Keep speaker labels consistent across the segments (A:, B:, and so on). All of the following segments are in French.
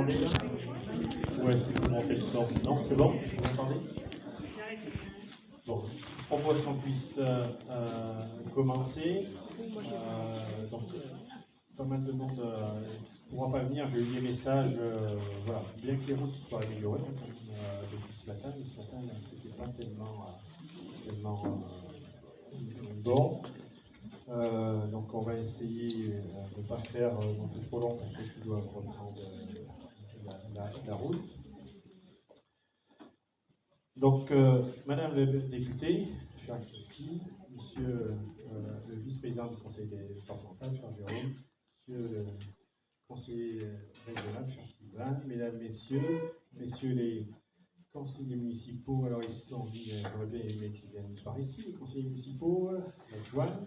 A: m'entendez là? Ou est-ce que vous montez le son? Non, c'est bon? Vous m'entendez? Bon, je propose qu'on puisse commencer. Donc, pas mal de monde ne pourra pas venir. J'ai eu des messages, voilà, bien que les routes soient améliorées depuis ce matin, mais ce matin, c'était pas tellement bon. Donc, on va essayer de ne pas faire non plus trop long pour ceux qui doivent reprendre la route. Donc, Madame le député, cher Christine, Monsieur le vice-président du conseil départemental, cher Jérôme, Monsieur le conseiller régional, cher Sylvain, Mesdames, Messieurs les conseillers municipaux, alors ils sont, j'aurais bien aimé qu'ils viennent par ici, les conseillers municipaux, adjoints.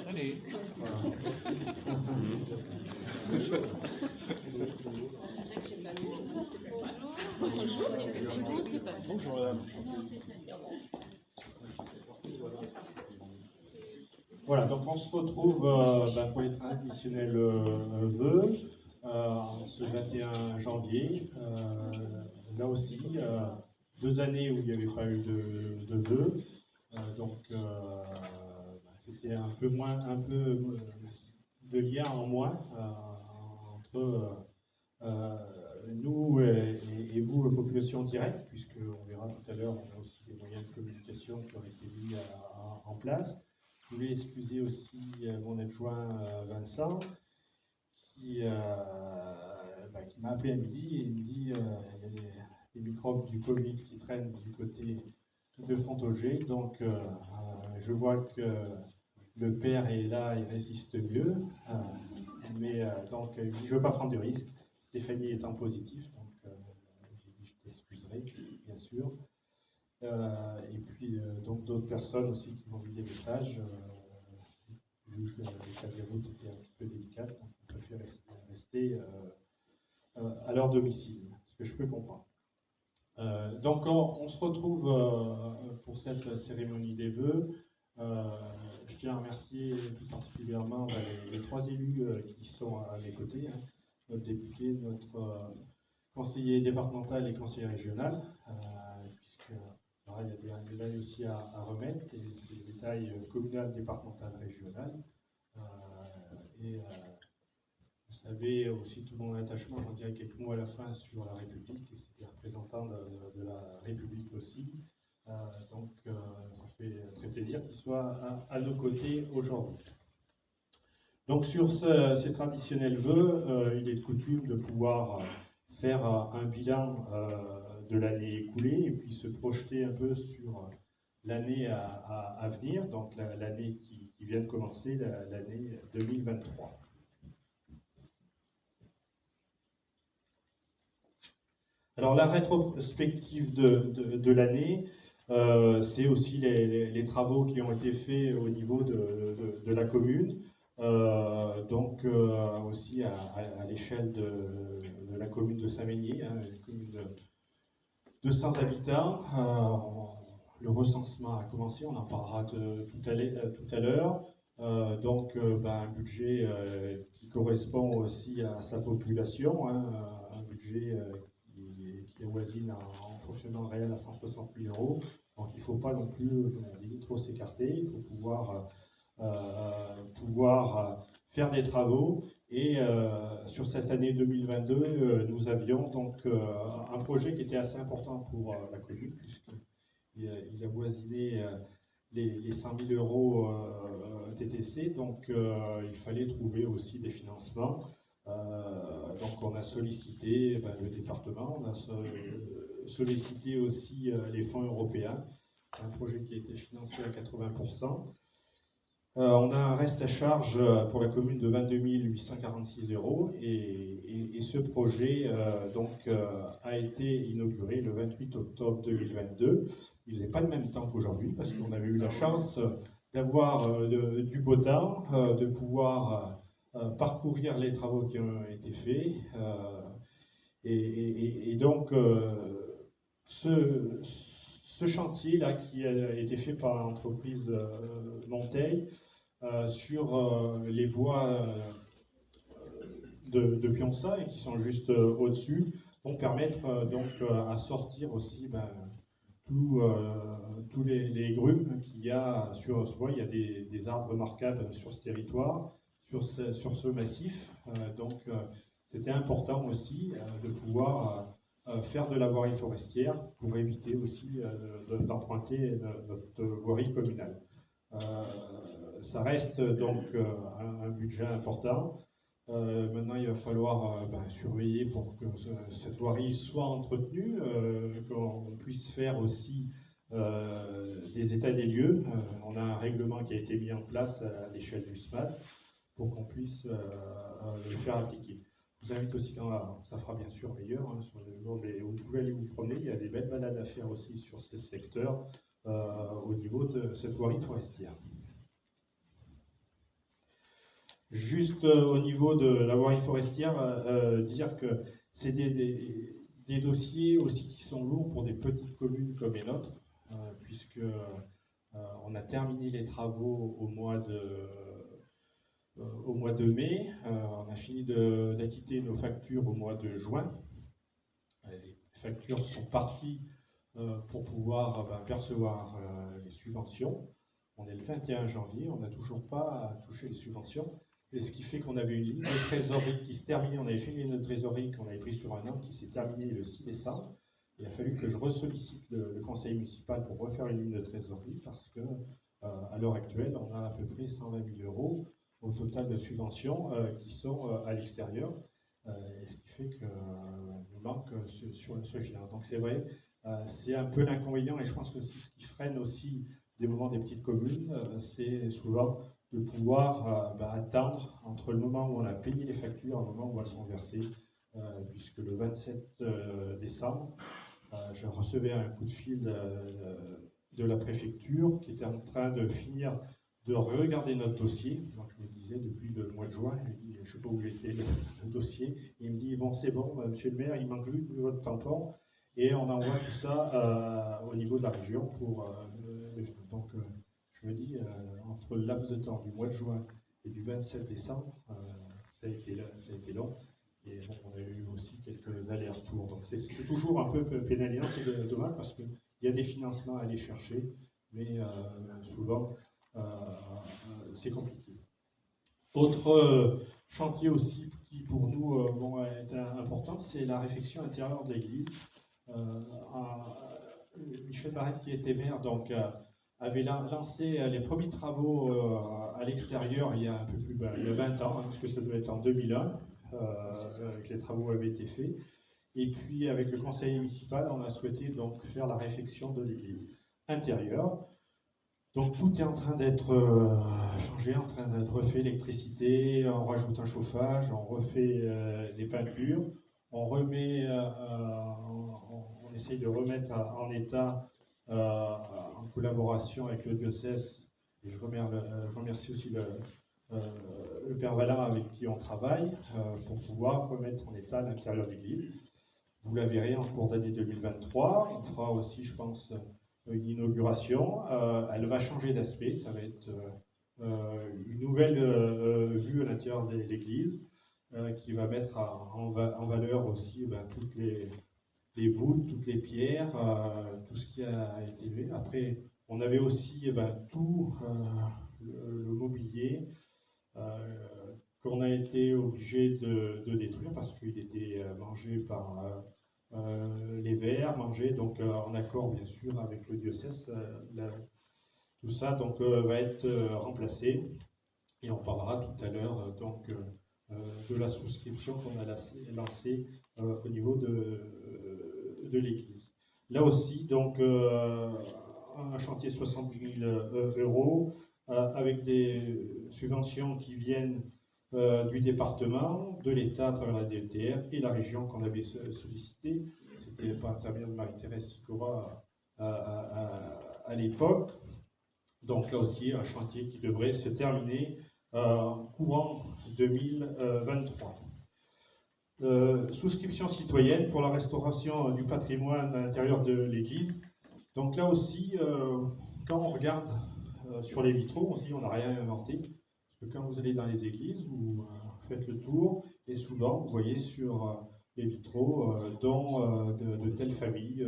A: Allez. Voilà. Bonjour madame. Voilà, donc on se retrouve pour les traditionnels vœux ce 21 janvier. Là aussi, 2 années où il n'y avait pas eu de vœux. C'était un peu de lien en moins entre nous et vous, population directe, puisqu'on verra tout à l'heure, on a aussi des moyens de communication qui ont été mis en place. Je voulais excuser aussi mon adjoint Vincent, qui m'a appelé à midi et il me dit il y a des microbes du Covid qui traînent du côté de Fontauger, donc je vois que le père est là, il résiste mieux, donc je ne veux pas prendre de risques. Stéphanie étant positive, donc j'ai dit je t'excuserai, bien sûr. Et puis donc d'autres personnes aussi qui m'ont mis des messages. Vu que les cas des routes étaient un petit peu délicates, donc on préfère rester à leur domicile, ce que je peux comprendre. Donc on se retrouve pour cette cérémonie des vœux. Je tiens à remercier tout particulièrement les 3 élus qui sont à mes côtés, hein, notre député, notre conseiller départemental et conseiller régional, puisque alors, il y a des détails aussi à remettre, et c'est des détails communal, départemental, régional. Vous savez aussi tout mon attachement, j'en dirai quelques mots à la fin sur la République, et c'est des représentants de la République aussi. Donc ça fait très plaisir qu'ils soient à nos côtés aujourd'hui. Donc sur ces traditionnels vœux, il est de coutume de pouvoir faire un bilan de l'année écoulée et puis se projeter un peu sur l'année à venir, donc l'année qui vient de commencer, l'année 2023. Alors la rétrospective de l'année, c'est aussi les travaux qui ont été faits au niveau de la commune, aussi à l'échelle de la commune de Saint-Ménier, hein, une commune de 100 habitants. Le recensement a commencé, on en parlera tout à l'heure. Un budget qui correspond aussi à sa population, hein, un budget qui avoisine en fonctionnement réel à 160 000 €. Donc il ne faut pas non plus trop s'écarter, il faut pouvoir faire des travaux. Et sur cette année 2022, nous avions donc un projet qui était assez important pour la commune, puisqu'il avoisinait les 100 000 € TTC, donc il fallait trouver aussi des financements. Donc on a sollicité le département, on a sollicité aussi les fonds européens. C'est un projet qui a été financé à 80%. On a un reste à charge pour la commune de 22 846 € et ce projet a été inauguré le 28 octobre 2022. Il faisait pas le même temps qu'aujourd'hui parce qu'on avait eu la chance d'avoir du beau temps, de pouvoir parcourir les travaux qui ont été faits. Ce chantier-là qui a été fait par l'entreprise Monteil sur les voies de Pionça et qui sont juste au-dessus, vont permettre donc à sortir aussi tous les grumes qu'il y a sur ce voie. Il y a des arbres remarquables sur ce territoire, sur ce massif. C'était important aussi de pouvoir faire de la voirie forestière pour éviter aussi d'emprunter notre voirie communale. Ça reste donc un budget important. Maintenant, il va falloir surveiller pour que cette voirie soit entretenue, qu'on puisse faire aussi des états des lieux. On a un règlement qui a été mis en place à l'échelle du SMAT pour qu'on puisse le faire appliquer. Je vous invite aussi, quand ça fera bien sûr meilleur, sur le jour vous pouvez aller vous promener, il y a des belles balades à faire aussi sur ce secteur au niveau de cette voirie forestière. Juste au niveau de la voirie forestière, dire que c'est des dossiers aussi qui sont lourds pour des petites communes comme les nôtres, puisque on a terminé les travaux au mois de mai, on a fini d'acquitter nos factures au mois de juin. Les factures sont parties pour pouvoir percevoir les subventions. On est le 21 janvier, on n'a toujours pas touché les subventions. Et ce qui fait qu'on avait une ligne de trésorerie qui se terminait, on avait fait une ligne de trésorerie qu'on avait prise sur un an qui s'est terminée le 6 décembre. Il a fallu que je ressollicite le conseil municipal pour refaire une ligne de trésorerie parce que à l'heure actuelle, on a à peu près 120 000 € au total de subventions qui sont à l'extérieur. Et ce qui fait que nous manque sur ce bilan. Donc c'est vrai, c'est un peu l'inconvénient et je pense que c'est ce qui freine aussi des moments des petites communes, c'est souvent de pouvoir attendre entre le moment où on a payé les factures et le moment où elles sont versées, puisque le 27 décembre, je recevais un coup de fil de la préfecture qui était en train de finir de regarder notre dossier. Donc je me disais depuis le mois de juin, je ne sais pas où j'étais le dossier, il me dit bon c'est bon, monsieur le maire, il manque juste votre tampon et on envoie tout ça au niveau de la région pour donc je me dis entre le laps de temps du mois de juin et du 27 décembre, ça a été long. Et bon, on a eu aussi quelques allers-retours. Donc c'est toujours un peu pénalisant, c'est dommage parce qu'il y a des financements à aller chercher, mais souvent c'est compliqué. Autre chantier aussi qui pour nous est important, c'est la réfection intérieure de l'église. Michel Barrette qui était maire donc avait lancé les premiers travaux à l'extérieur il y a un peu plus il y a 20 ans, parce que ça doit être en 2001 que les travaux avaient été faits. Et puis avec le conseil municipal, on a souhaité donc faire la réfection de l'église intérieure. Donc tout est en train d'être changé, en train d'être refait, l'électricité, on rajoute un chauffage, on refait les peintures, on remet, on essaye de remettre en état en collaboration avec le diocèse. Et je remercie aussi le Père Valin avec qui on travaille pour pouvoir remettre en état l'intérieur de l'église. Vous la verrez en cours d'année 2023. On fera aussi, je pense, une inauguration. Elle va changer d'aspect. Ça va être une nouvelle vue à l'intérieur de l'église qui va mettre en valeur aussi toutes les voûtes, toutes les pierres, tout ce qui a été fait. Après, on avait aussi tout le mobilier qu'on a été obligé de détruire parce qu'il était mangé par les vers, mangé donc en accord bien sûr avec le diocèse. Tout ça donc va être remplacé et on parlera tout à l'heure donc de la souscription qu'on a lancée au niveau de l'église. Là aussi donc un chantier 70 000 € avec des subventions qui viennent du département, de l'État à travers la DETR et la région qu'on avait sollicité. C'était par l'intermédiaire de Marie-Thérèse Sicora à l'époque. Donc là aussi, un chantier qui devrait se terminer courant 2023. Souscription citoyenne pour la restauration du patrimoine à l'intérieur de l'église. Donc là aussi, quand on regarde sur les vitraux, on se dit on n'a rien inventé. Parce que quand vous allez dans les églises, vous faites le tour, et souvent vous voyez sur les vitraux de telle famille,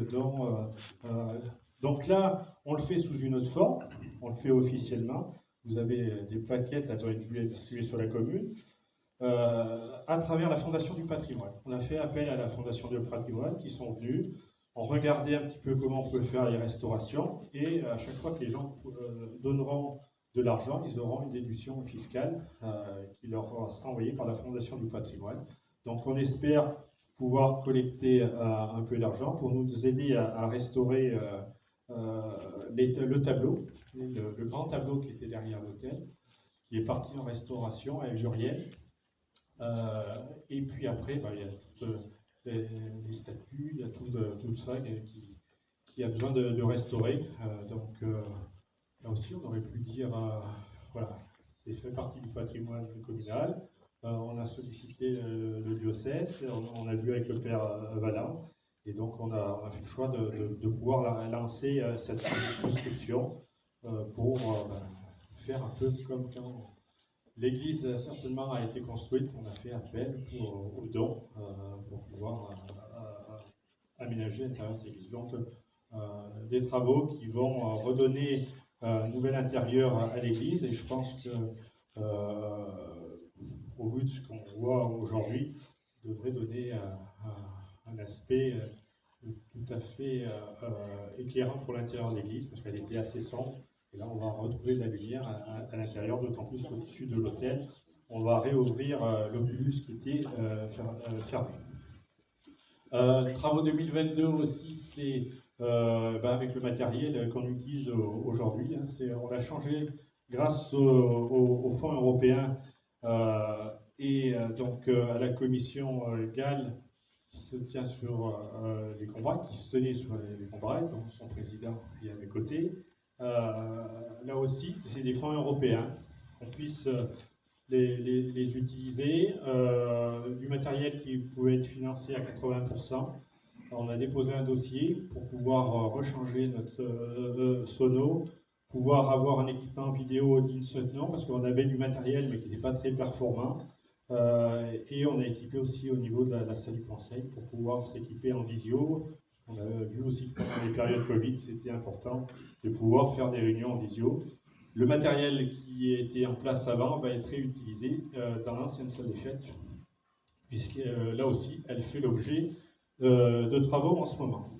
A: donc là, on le fait sous une autre forme, on le fait officiellement. Vous avez des plaquettes à distribuer sur la commune. À travers la Fondation du patrimoine. On a fait appel à la Fondation du patrimoine qui sont venus, ont regardé un petit peu comment on peut faire les restaurations, et à chaque fois que les gens donneront de l'argent, ils auront une déduction fiscale qui leur sera envoyée par la Fondation du patrimoine. Donc on espère pouvoir collecter un peu d'argent pour nous aider à restaurer le tableau, le grand tableau qui était derrière l'hôtel, qui est parti en restauration à Uriel. Et puis après, il y a toutes les statues, il y a tout ça qui a besoin de restaurer. Donc là aussi, on aurait pu dire, voilà, c'est fait partie du patrimoine communal. On a sollicité le diocèse, on a vu avec le père Valin, et donc on a fait le choix de pouvoir lancer cette souscription pour faire un peu comme quand l'église certainement a été construite, on a fait appel aux dons pour pouvoir aménager l'intérieur de l'église. Donc des travaux qui vont redonner un nouvel intérieur à l'église, et je pense que au vu de ce qu'on voit aujourd'hui, devrait donner un aspect tout à fait éclairant pour l'intérieur de l'église, parce qu'elle était assez sombre. Et là, on va retrouver de la lumière à l'intérieur, d'autant plus qu'au-dessus de l'hôtel, on va réouvrir l'obulus qui était fermé. Travaux 2022 aussi, c'est avec le matériel qu'on utilise aujourd'hui. On a changé grâce au fonds européen donc à la commission GAL qui se tient sur les combats, qui se tenait sur les combats, donc son président est à mes côtés. Là aussi, c'est des fonds européens, qu'on puisse les utiliser, du matériel qui pouvait être financé à 80%. On a déposé un dossier pour pouvoir rechanger notre sono, pouvoir avoir un équipement vidéo digne de ce nom, parce qu'on avait du matériel mais qui n'était pas très performant. Et on a équipé aussi au niveau de la salle du conseil pour pouvoir s'équiper en visio. On a vu aussi que pendant les périodes Covid, c'était important de pouvoir faire des réunions en visio. Le matériel qui était en place avant va être réutilisé dans l'ancienne salle des fêtes, puisque là aussi, elle fait l'objet de travaux en ce moment.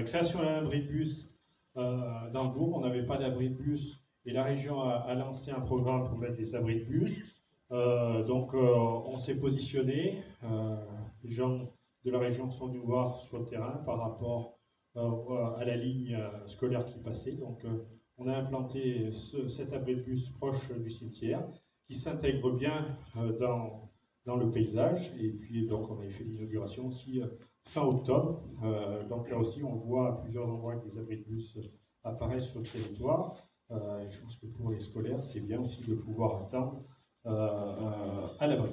A: Création d'un abri de bus dans le bourg, on n'avait pas d'abri de bus, et la région a lancé un programme pour mettre des abris de bus. Donc on s'est positionné, les gens de la région sont venus voir sur le terrain par rapport à la ligne scolaire qui passait. Donc on a implanté cet abri de bus proche du cimetière qui s'intègre bien dans le paysage, et puis donc on a fait l'inauguration aussi fin octobre. Donc là aussi on voit à plusieurs endroits que les abris de bus apparaissent sur le territoire. Je pense que pour les scolaires c'est bien aussi de pouvoir attendre à l'abri.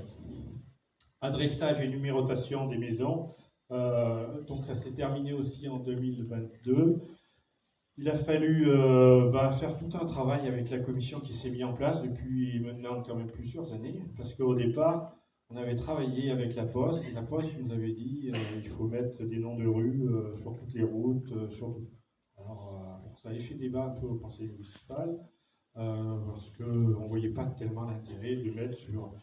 A: Adressage et numérotation des maisons. Donc ça s'est terminé aussi en 2022. Il a fallu faire tout un travail avec la commission qui s'est mise en place depuis maintenant quand même plusieurs années, parce qu'au départ, on avait travaillé avec la Poste, et la Poste nous avait dit il faut mettre des noms de rues sur toutes les routes, sur tout. Alors ça avait fait débat un peu au conseil municipal, parce qu'on ne voyait pas tellement l'intérêt de mettre sur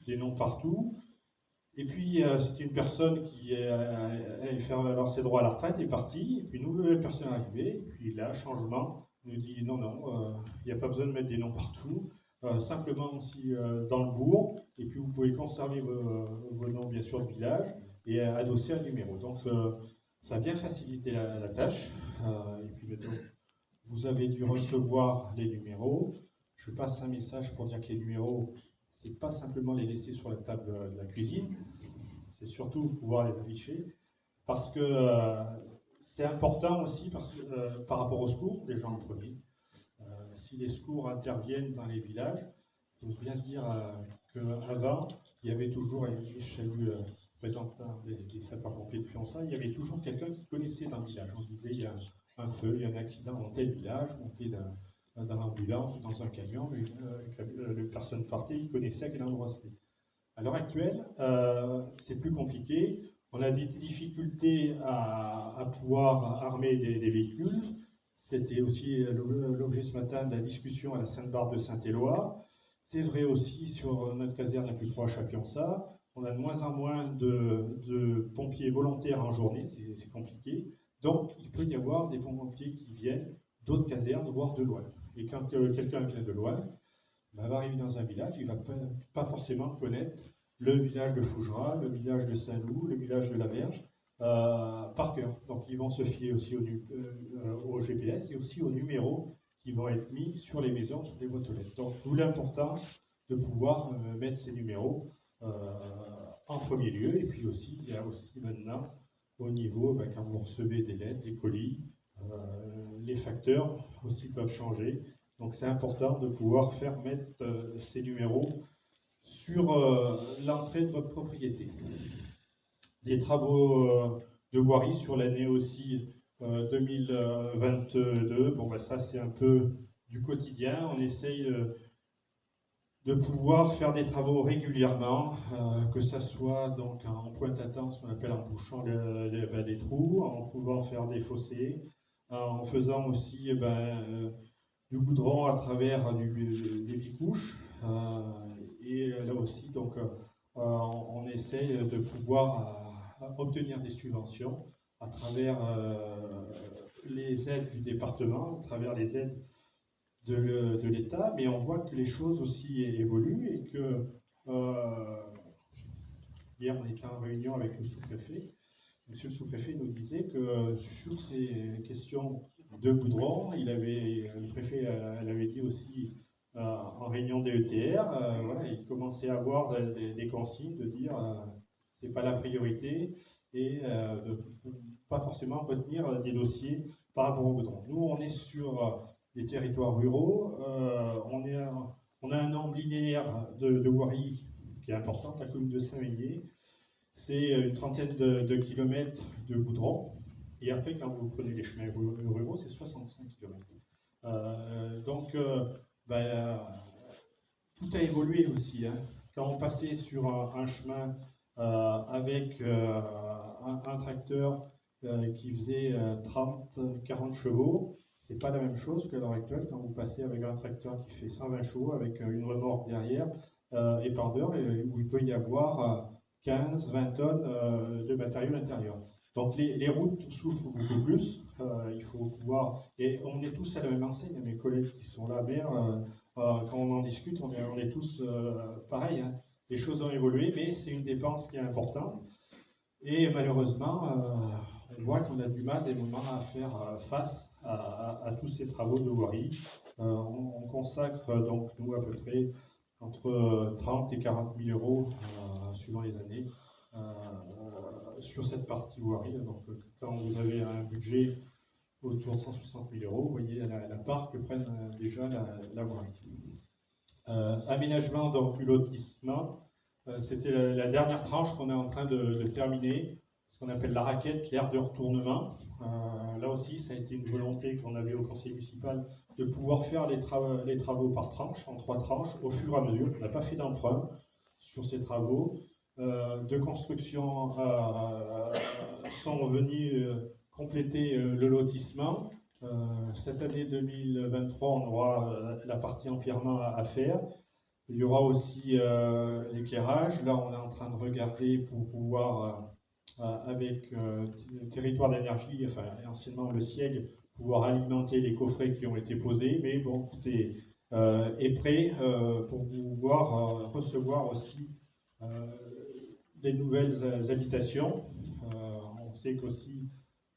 A: des noms partout. Et puis, c'était une personne qui allait faire alors ses droits à la retraite, est partie, et puis une nouvelle personne est arrivée, et puis là, changement, nous dit non, il n'y a pas besoin de mettre des noms partout, simplement aussi dans le bourg, et puis vous pouvez conserver vos noms, bien sûr, de village, et adosser un numéro. Donc, ça a bien facilité la tâche, et puis maintenant, vous avez dû recevoir les numéros. Je passe un message pour dire que les numéros, c'est pas simplement les laisser sur la table de la cuisine, c'est surtout pouvoir les afficher, parce que c'est important aussi par rapport aux secours, déjà en premier. Si les secours interviennent dans les villages, il faut bien se dire qu'avant, il y avait toujours, et je salue le représentant des sapeurs-pompiers de Fionçay, il y avait toujours quelqu'un qui connaissait dans le village. On disait il y a un feu, il y a un accident dans tel village, on fait dans l'ambulance ou dans un camion, les personnes partaient, ils connaissaient à quel endroit c'était. À l'heure actuelle, c'est plus compliqué. On a des difficultés à pouvoir armer des véhicules. C'était aussi l'objet ce matin de la discussion à la Sainte-Barbe de Saint-Éloi. C'est vrai aussi sur notre caserne la plus proche à Pionça. On a de moins en moins de pompiers volontaires en journée, c'est compliqué. Donc, il peut y avoir des pompiers qui viennent d'autres casernes, voire de loin. Et quand quelqu'un vient de loin, ben, va arriver dans un village, il ne va pas forcément connaître le village de Fougeras, le village de Saint-Loup, le village de la Verge, par cœur. Donc, ils vont se fier aussi au GPS et aussi aux numéros qui vont être mis sur les maisons, sur les boîtes aux lettres. Donc, d'où l'importance de pouvoir mettre ces numéros en premier lieu. Et puis aussi, il y a aussi maintenant, au niveau, ben, quand vous recevez des lettres, des colis, les facteurs aussi peuvent changer. Donc c'est important de pouvoir faire mettre ces numéros sur l'entrée de votre propriété. Des travaux de voirie sur l'année aussi 2022, bon, ben, ça c'est un peu du quotidien. On essaye de pouvoir faire des travaux régulièrement, que ça soit donc en pointe-à-temps, ce qu'on appelle en bouchant des trous, en pouvant faire des fossés, en faisant aussi du goudron à travers des bicouches. Et là aussi, donc, on essaye de pouvoir obtenir des subventions à travers les aides du département, à travers les aides de l'État, mais on voit que les choses aussi évoluent et que hier on était en réunion avec le sous-préfet. Monsieur le sous-préfet nous disait que sur ces questions de goudron, le préfet l'avait dit aussi en réunion DETR, voilà, il commençait à avoir des consignes de dire c'est pas la priorité et de pas forcément retenir des dossiers par rapport au goudron. Nous, on est sur des territoires ruraux, on a un nombre linéaire de voiries qui est important, la commune de Saint-Ménier. C'est une trentaine de kilomètres de goudron. Et après, quand vous prenez les chemins ruraux, c'est 65 kilomètres. Tout a évolué aussi. Hein. Quand on passait sur un chemin avec un tracteur qui faisait 30-40 chevaux, c'est pas la même chose que l'heure actuelle quand vous passez avec un tracteur qui fait 120 chevaux avec une remorque derrière épandeur où il peut y avoir 15-20 tonnes de matériel intérieur. Donc les routes souffrent beaucoup plus. Il faut pouvoir. Et on est tous à la même enseigne, mes collègues qui sont là, quand on en discute, on est tous pareils. Hein. Les choses ont évolué, mais c'est une dépense qui est importante. Et malheureusement, on voit qu'on a du mal des moments à faire face à tous ces travaux de voirie. On consacre donc, nous, à peu près entre 30 et 40 000 euros, suivant les années, sur cette partie voirie. Donc, quand vous avez un budget autour de 160 000 euros, vous voyez la part que prennent déjà la voirie. Aménagement donc du lotissement, c'était la dernière tranche qu'on est en train de terminer, ce qu'on appelle la raquette, l'aire de retournement. Là aussi, ça a été une volonté qu'on avait au conseil municipal de pouvoir faire les travaux par tranche, en 3 tranches, au fur et à mesure. On n'a pas fait d'emprunt sur ces travaux. De construction sont venus compléter le lotissement. Cette année 2023, on aura la partie empierrement à faire. Il y aura aussi l'éclairage. Là, on est en train de regarder pour pouvoir, avec le territoire d'énergie, enfin anciennement le SIEG, pouvoir alimenter les coffrets qui ont été posés. Mais bon, tout est prêt pour pouvoir recevoir aussi des nouvelles habitations. On sait qu'aussi,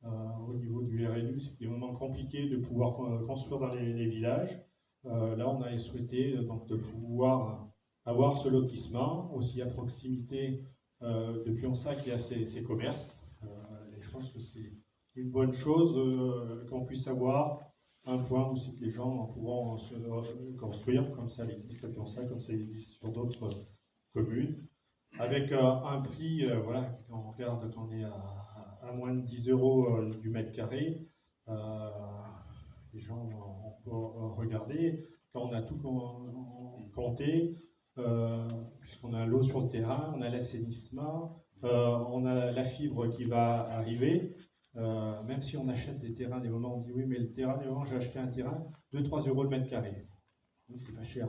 A: au niveau du RNU, c'est des moments compliqués de pouvoir construire dans les villages. Là, on a souhaité donc, de pouvoir avoir ce lotissement, aussi à proximité de Pionça qui a ses commerces. Et je pense que c'est une bonne chose qu'on puisse avoir un point où les gens pourront se construire, comme ça existe à Pionça, comme ça existe sur d'autres communes, avec un prix, voilà, quand on regarde qu'on est à moins de 10 euros du mètre carré, les gens ont regardé. Quand on a tout compté, puisqu'on a l'eau sur le terrain, on a l'assainissement, on a la fibre qui va arriver. Même si on achète des terrains, des moments on dit oui, mais le terrain, des moments j'ai acheté un terrain, 2-3 euros le mètre carré. Donc c'est pas cher.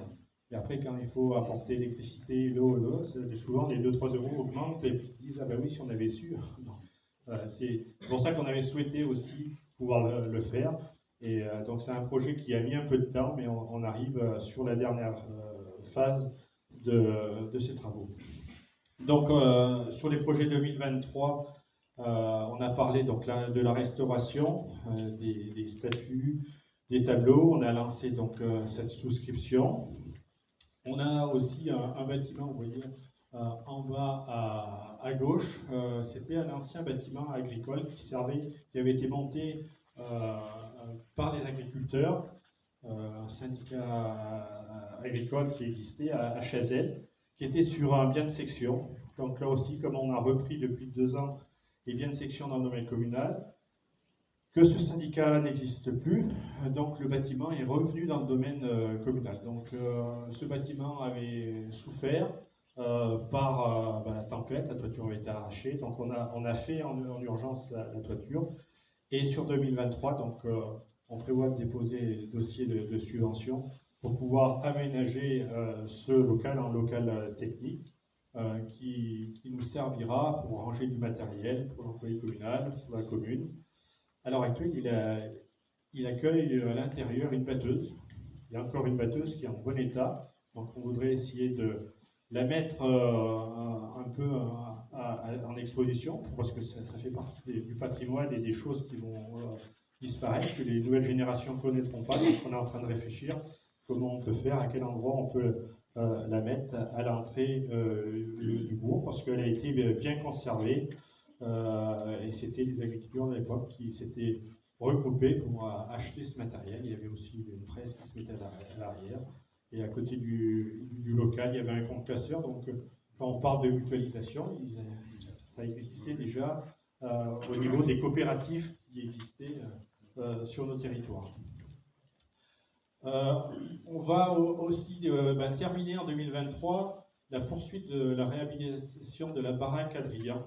A: Et après, quand il faut apporter l'électricité, l'eau, souvent les 2-3 euros augmentent et puis ils disent ah ben oui, si on avait su. C'est pour ça qu'on avait souhaité aussi pouvoir le faire. Et donc c'est un projet qui a mis un peu de temps, mais on arrive sur la dernière phase de ces travaux. Donc sur les projets 2023, on a parlé donc de la restauration, des statues, des tableaux. On a lancé donc cette souscription. On a aussi un bâtiment, vous voyez, en bas à gauche. C'était un ancien bâtiment agricole qui avait été monté par les agriculteurs, un syndicat agricole qui existait à Chazelles, qui était sur un bien de section. Donc là aussi, comme on a repris depuis 2 ans les biens de section dans le domaine communal, que ce syndicat n'existe plus, donc le bâtiment est revenu dans le domaine communal. Donc ce bâtiment avait souffert par la tempête, la toiture avait été arrachée, donc on a fait en urgence la toiture. Et sur 2023, donc, on prévoit de déposer le dossier de subvention pour pouvoir aménager ce local en local technique qui nous servira pour ranger du matériel pour l'employé communal, pour la commune. À l'heure actuelle, il accueille à l'intérieur une batteuse. Il y a encore une batteuse qui est en bon état. Donc on voudrait essayer de la mettre un peu en exposition, parce que ça fait partie du patrimoine et des choses qui vont disparaître, que les nouvelles générations ne connaîtront pas. Donc on est en train de réfléchir comment on peut faire, à quel endroit on peut la mettre à l'entrée du bourg, parce qu'elle a été bien conservée. Et c'était les agriculteurs de l'époque qui s'étaient regroupés pour acheter ce matériel. Il y avait aussi une presse qui se mettait à l'arrière. Et à côté du local, il y avait un compte classeur. Donc, quand on parle de mutualisation, ça existait déjà au niveau des coopératives qui existaient sur nos territoires. On va aussi terminer en 2023 la poursuite de la réhabilitation de la baraque Adrien.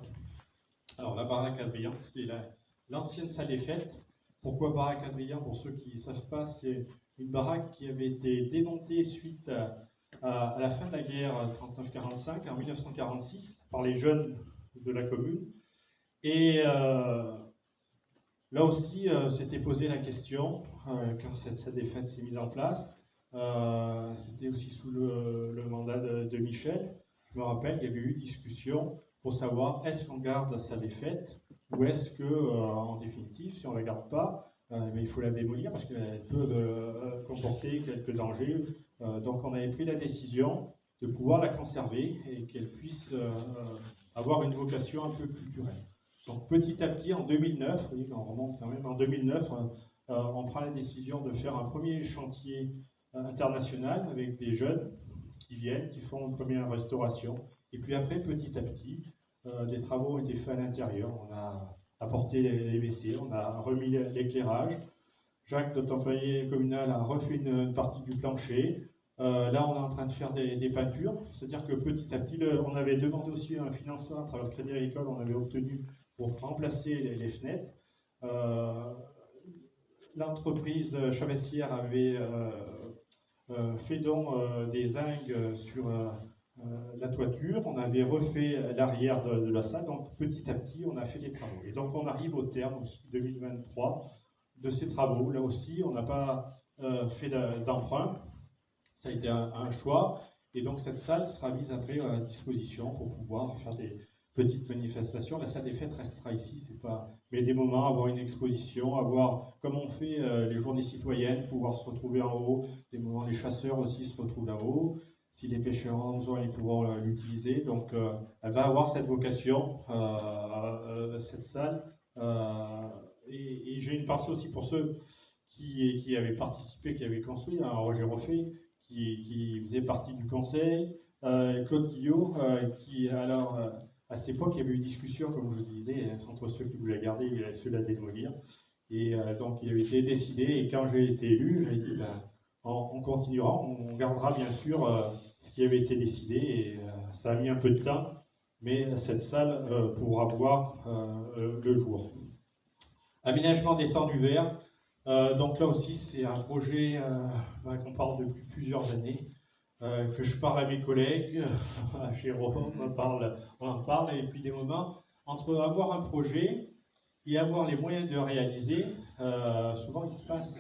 A: Alors, la baraque Adrien, c'est l'ancienne salle des fêtes. Pourquoi baraque Adrien? Pour ceux qui ne savent pas, c'est une baraque qui avait été démontée suite à la fin de la guerre 39-45, en 1946, par les jeunes de la commune. Et là aussi, s'était posé la question, quand cette salle des fêtes s'est mise en place, c'était aussi sous le mandat de Michel. Je me rappelle, il y avait eu discussion pour savoir est-ce qu'on garde la salle des fêtes ou est-ce que, en définitive, si on ne la garde pas, il faut la démolir parce qu'elle peut comporter quelques dangers. Donc on avait pris la décision de pouvoir la conserver et qu'elle puisse avoir une vocation un peu culturelle. Donc petit à petit, en 2009, oui, on remonte quand même, en 2009, on prend la décision de faire un premier chantier international avec des jeunes qui viennent, qui font une première restauration. Et puis après, petit à petit, des travaux ont été faits à l'intérieur. On a apporté les WC, on a remis l'éclairage. Jacques, notre employé communal, a refait une partie du plancher. Là, on est en train de faire des peintures. C'est-à-dire que petit à petit, on avait demandé aussi un financement à travers le Crédit Agricole, on avait obtenu pour remplacer les fenêtres. L'entreprise Chavessière avait fait don des zincs sur la toiture, on avait refait l'arrière de la salle, donc petit à petit on a fait des travaux. Et donc on arrive au terme, 2023, de ces travaux. Là aussi, on n'a pas fait d'emprunt, ça a été un choix, et donc cette salle sera mise après à disposition pour pouvoir faire des petites manifestations. La salle des fêtes restera ici, c'est pas... mais des moments, avoir une exposition, avoir, comme on fait les journées citoyennes, pouvoir se retrouver en haut, des moments, les chasseurs aussi se retrouvent là-haut. Si les pêcheurs en ont besoin, ils pourront l'utiliser. Donc, elle va avoir cette vocation, cette salle. Et j'ai une pensée aussi pour ceux qui avaient participé, qui avaient construit, hein, Roger Roffet, qui faisait partie du conseil, Claude Guillot, qui, alors, à cette époque, il y avait eu une discussion, comme je vous disais, entre ceux qui voulaient garder et ceux la démolir. Et donc il avait été décidé, et quand j'ai été élu, j'ai dit ben, on continuera, on gardera bien sûr ce qui avait été décidé, et ça a mis un peu de temps, mais cette salle pourra voir le jour. Aménagement des temps du verre, donc là aussi c'est un projet qu'on parle depuis plusieurs années, que je parle à mes collègues, à Jérôme, on en parle, et puis des moments, entre avoir un projet et avoir les moyens de le réaliser, souvent il se passe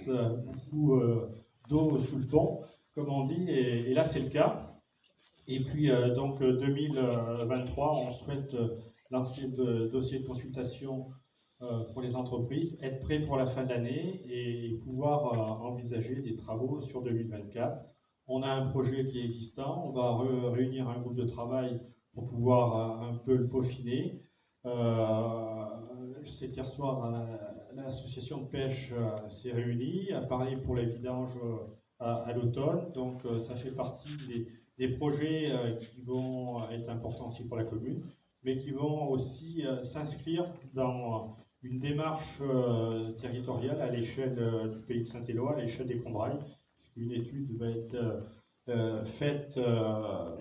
A: beaucoup d'eau sous le pont, comme on dit, et là c'est le cas. Et puis donc 2023, on souhaite lancer le dossier de consultation pour les entreprises, être prêt pour la fin de l'année et pouvoir envisager des travaux sur 2024. On a un projet qui est existant, on va réunir un groupe de travail pour pouvoir un peu le peaufiner. Je sais qu'hier soir, l'association de pêche s'est réunie, a parlé pour les vidanges à l'automne, donc ça fait partie des projets qui vont être importants aussi pour la commune, mais qui vont aussi s'inscrire dans une démarche territoriale à l'échelle du pays de Saint-Éloi, à l'échelle des Combrailles. Une étude va être faite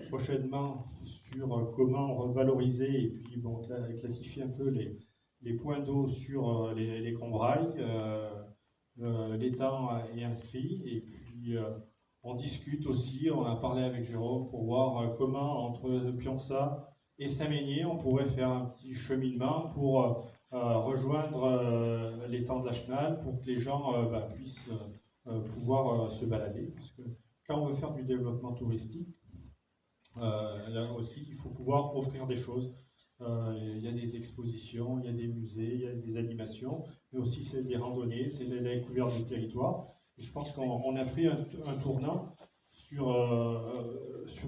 A: prochainement sur comment revaloriser et puis bon, classifier un peu les points d'eau sur les Combrailles. L'étang est inscrit et puis on discute aussi, on a parlé avec Jérôme pour voir comment entre Pionça et Saint-Ménier on pourrait faire un petit cheminement pour rejoindre l'étang de la Chenal pour que les gens puissent pouvoir se balader. Parce que quand on veut faire du développement touristique, là aussi il faut pouvoir offrir des choses. Il y a des expositions, il y a des musées, il y a des animations, mais aussi c'est des randonnées, c'est la découverte du territoire. Et je pense qu'on a pris un tournant sur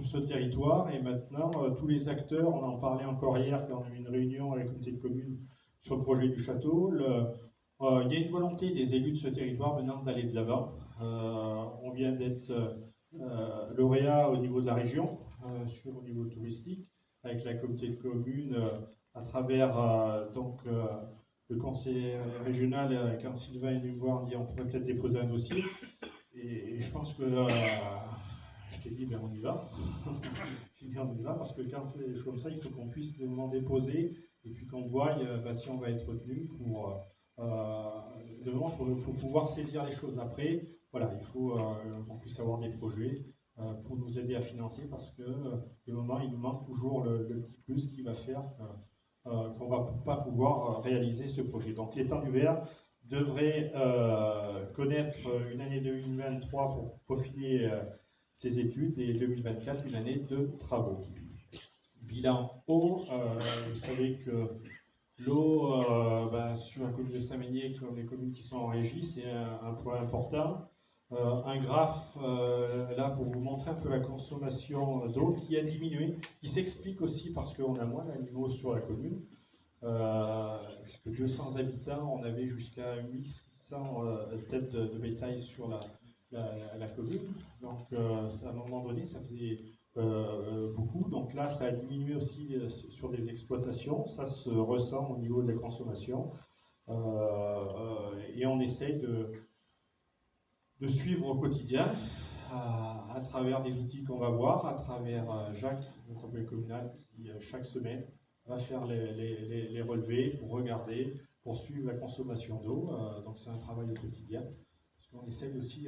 A: ce territoire et maintenant tous les acteurs, on en parlait encore hier quand on a eu une réunion avec le comité de communes sur le projet du château, il y a une volonté des élus de ce territoire maintenant d'aller de l'avant. On vient d'être lauréat au niveau de la région, au niveau touristique, avec la communauté de communes à travers le conseil régional, quand Sylvain est venu me voir, on dit on pourrait peut-être déposer un dossier. Et je pense que je t'ai dit, ben on y va. Je dit, on y va parce que quand c'est comme ça, il faut qu'on puisse des moments déposer et puis qu'on voie si on va être retenu pour. De moment, il faut pouvoir saisir les choses. Après, voilà, il faut qu'on puisse avoir des projets pour nous aider à financer parce que de moment, il nous manque toujours le petit plus qui va faire qu'on ne va pas pouvoir réaliser ce projet. Donc, l'étang du Verre devrait connaître une année 2023 pour peaufiner ses études et 2024 une année de travaux. Bilan eau, vous savez que l'eau sur la commune de Saint-Ménier, comme les communes qui sont en régie, c'est un point important. Un graphe là pour vous montrer un peu la consommation d'eau qui a diminué, qui s'explique aussi parce qu'on a moins d'animaux sur la commune. Puisque 200 habitants, on avait jusqu'à 800 têtes de bétail sur la commune. Donc à un moment donné, ça faisait beaucoup. Donc là, ça a diminué aussi sur des exploitations. Ça se ressent au niveau de la consommation. Et on essaye de suivre au quotidien à travers des outils qu'on va voir, à travers Jacques, le conseiller communal, qui chaque semaine va faire les relevés pour regarder, pour suivre la consommation d'eau. Donc c'est un travail au quotidien. Parce qu'on essaye aussi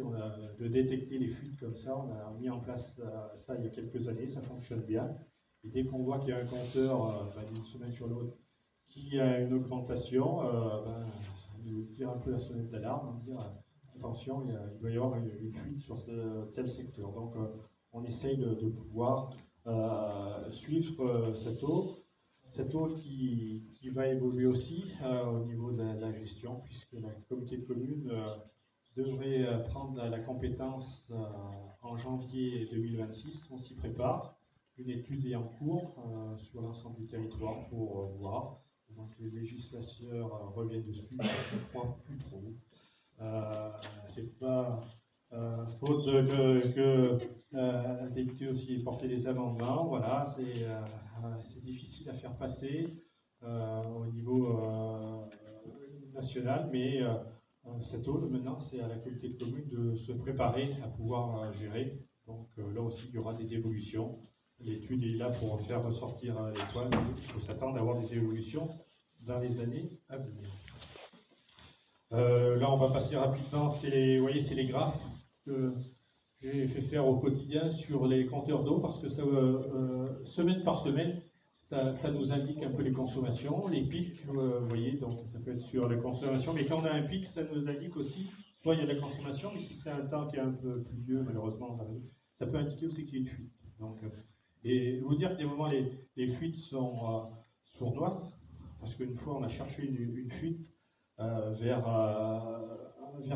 A: de détecter les fuites comme ça. On a mis en place ça il y a quelques années, ça fonctionne bien. Et dès qu'on voit qu'il y a un compteur d'une semaine sur l'autre qui a une augmentation, nous tire un peu la sonnette d'alarme, dire attention, il doit y avoir une fuite sur tel secteur. Donc on essaye de pouvoir suivre cette eau. Cette eau qui va évoluer aussi au niveau de la gestion, puisque la communauté de communes devrait prendre la compétence en janvier 2026. On s'y prépare. Une étude est en cours sur l'ensemble du territoire pour voir. Donc les législateurs reviennent dessus, je ne crois plus trop. C'est pas faute que le député aussi ait porté des amendements. Voilà, c'est difficile à faire passer au niveau national, mais cette eau. Maintenant, c'est à la communauté de communes de se préparer à pouvoir gérer. Donc là aussi, il y aura des évolutions. L'étude est là pour faire ressortir l'étoile. Il faut s'attendre à avoir des évolutions dans les années à venir. Là, on va passer rapidement. Vous voyez, c'est les graphes que j'ai fait faire au quotidien sur les compteurs d'eau parce que ça, semaine par semaine, ça nous indique un peu les consommations, les pics, vous voyez, donc ça peut être sur les consommations, mais quand on a un pic, ça nous indique aussi, soit il y a de la consommation, mais si c'est un temps qui est un peu plus vieux, malheureusement, ça peut indiquer aussi qu'il y a une fuite. Donc, et vous dire que des moments, les fuites sont sournoises, parce qu'une fois, on a cherché une fuite vers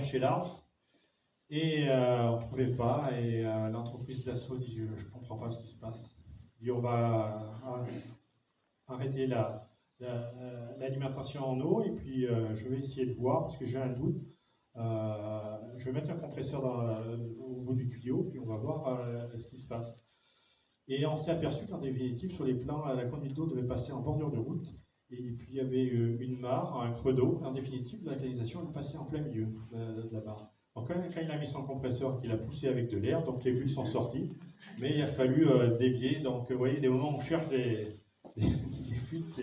A: chez l'arbre, et on ne trouvait pas, et l'entreprise d'assaut dit, je ne comprends pas ce qui se passe. Et on va arrêter l'alimentation en eau, et puis je vais essayer de voir, parce que j'ai un doute. Je vais mettre un compresseur au bout du tuyau, puis on va voir ce qui se passe. Et on s'est aperçu qu'en définitive, sur les plans, la conduite d'eau devait passer en bordure de route, et puis il y avait une mare, un creux d'eau. En définitive, la canalisation est passée en plein milieu de la mare. Donc quand il a mis son compresseur, qu'il a poussé avec de l'air, donc les bulles sont sorties, mais il a fallu dévier. Donc vous voyez, des moments où on cherche des fuites.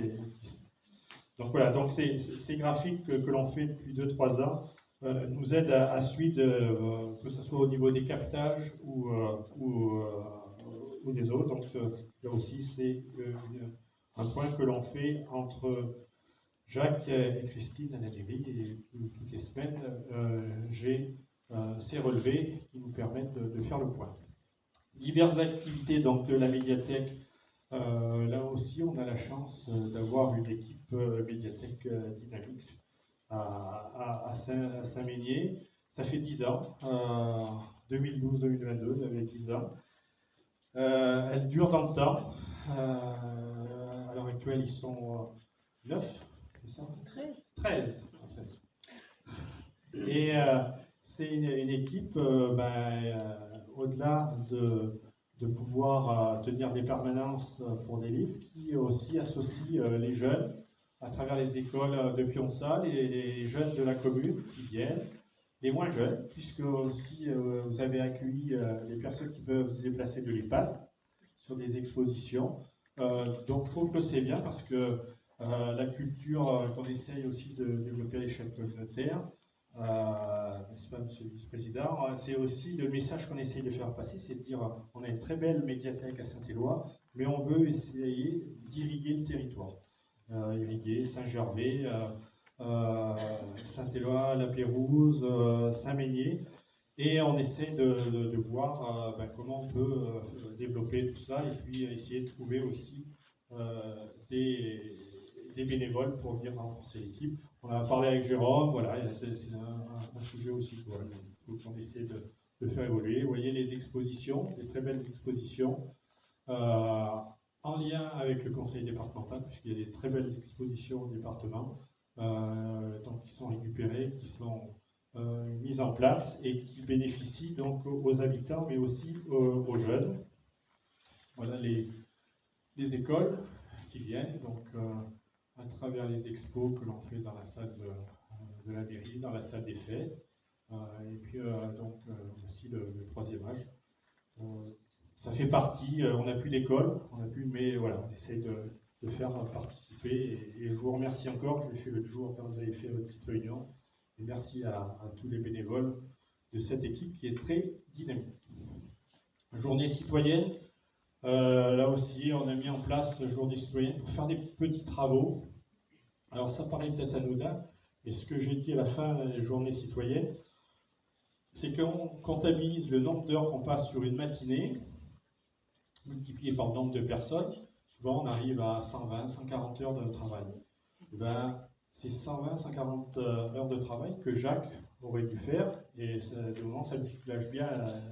A: Donc voilà, donc ces graphiques que l'on fait depuis 2-3 ans nous aident à suivre, que ce soit au niveau des captages ou des eaux. Donc là aussi, c'est un point que l'on fait entre Jacques et Christine à la mairie, et toutes les semaines, j'ai ces relevés qui nous permettent de faire le point. Diverses activités donc, de la médiathèque. Là aussi, on a la chance d'avoir une équipe médiathèque dynamique à Saint-Ménier. Ça fait 10 ans, 2012-2022, ça fait 10 ans. Elle dure dans le temps. À l'heure actuelle, ils sont 9, c'est ça 13 en fait. Et c'est une équipe, au-delà de pouvoir tenir des permanences pour des livres, qui aussi associe les jeunes à travers les écoles de Pionçal et les jeunes de la commune qui viennent, les moins jeunes, puisque aussi vous avez accueilli les personnes qui peuvent se déplacer de l'EHPAD sur des expositions. Donc je trouve que c'est bien parce que la culture qu'on essaye aussi de développer à l'échelle communautaire, n'est-ce pas, Monsieur le Vice-président, c'est aussi le message qu'on essaye de faire passer, c'est de dire on a une très belle médiathèque à Saint-Éloi, mais on veut essayer d'irriguer le territoire. Irriguer Saint-Gervais, Saint-Éloi, La Pérouse, Saint-Ménier, et on essaie de voir comment on peut développer tout ça, et puis essayer de trouver aussi des bénévoles pour venir renforcer l'équipe. On a parlé avec Jérôme, voilà, c'est un sujet aussi qu'on essaie de faire évoluer. Vous voyez les expositions, des très belles expositions, en lien avec le conseil départemental, puisqu'il y a des très belles expositions au département, donc qui sont récupérées, qui sont mises en place et qui bénéficient donc aux habitants, mais aussi aux jeunes. Voilà les écoles qui viennent, donc à travers les expos que l'on fait dans la salle de la mairie, dans la salle des fêtes, et puis donc aussi le troisième âge. Ça fait partie, on n'a plus d'école, mais voilà, on essaye de faire participer, et je vous remercie encore, je l'ai fait l'autre jour quand vous avez fait votre petite réunion, et merci à tous les bénévoles de cette équipe qui est très dynamique. Journée citoyenne. Là aussi, on a mis en place la journée citoyenne pour faire des petits travaux. Alors ça paraît peut-être anodin, mais ce que j'ai dit à la fin de la journée citoyenne, c'est qu'on comptabilise le nombre d'heures qu'on passe sur une matinée, multiplié par le nombre de personnes. Souvent, on arrive à 120, 140 heures de travail. Et ben, c'est 120, 140 heures de travail que Jacques aurait dû faire, et de moment, ça lui soulage bien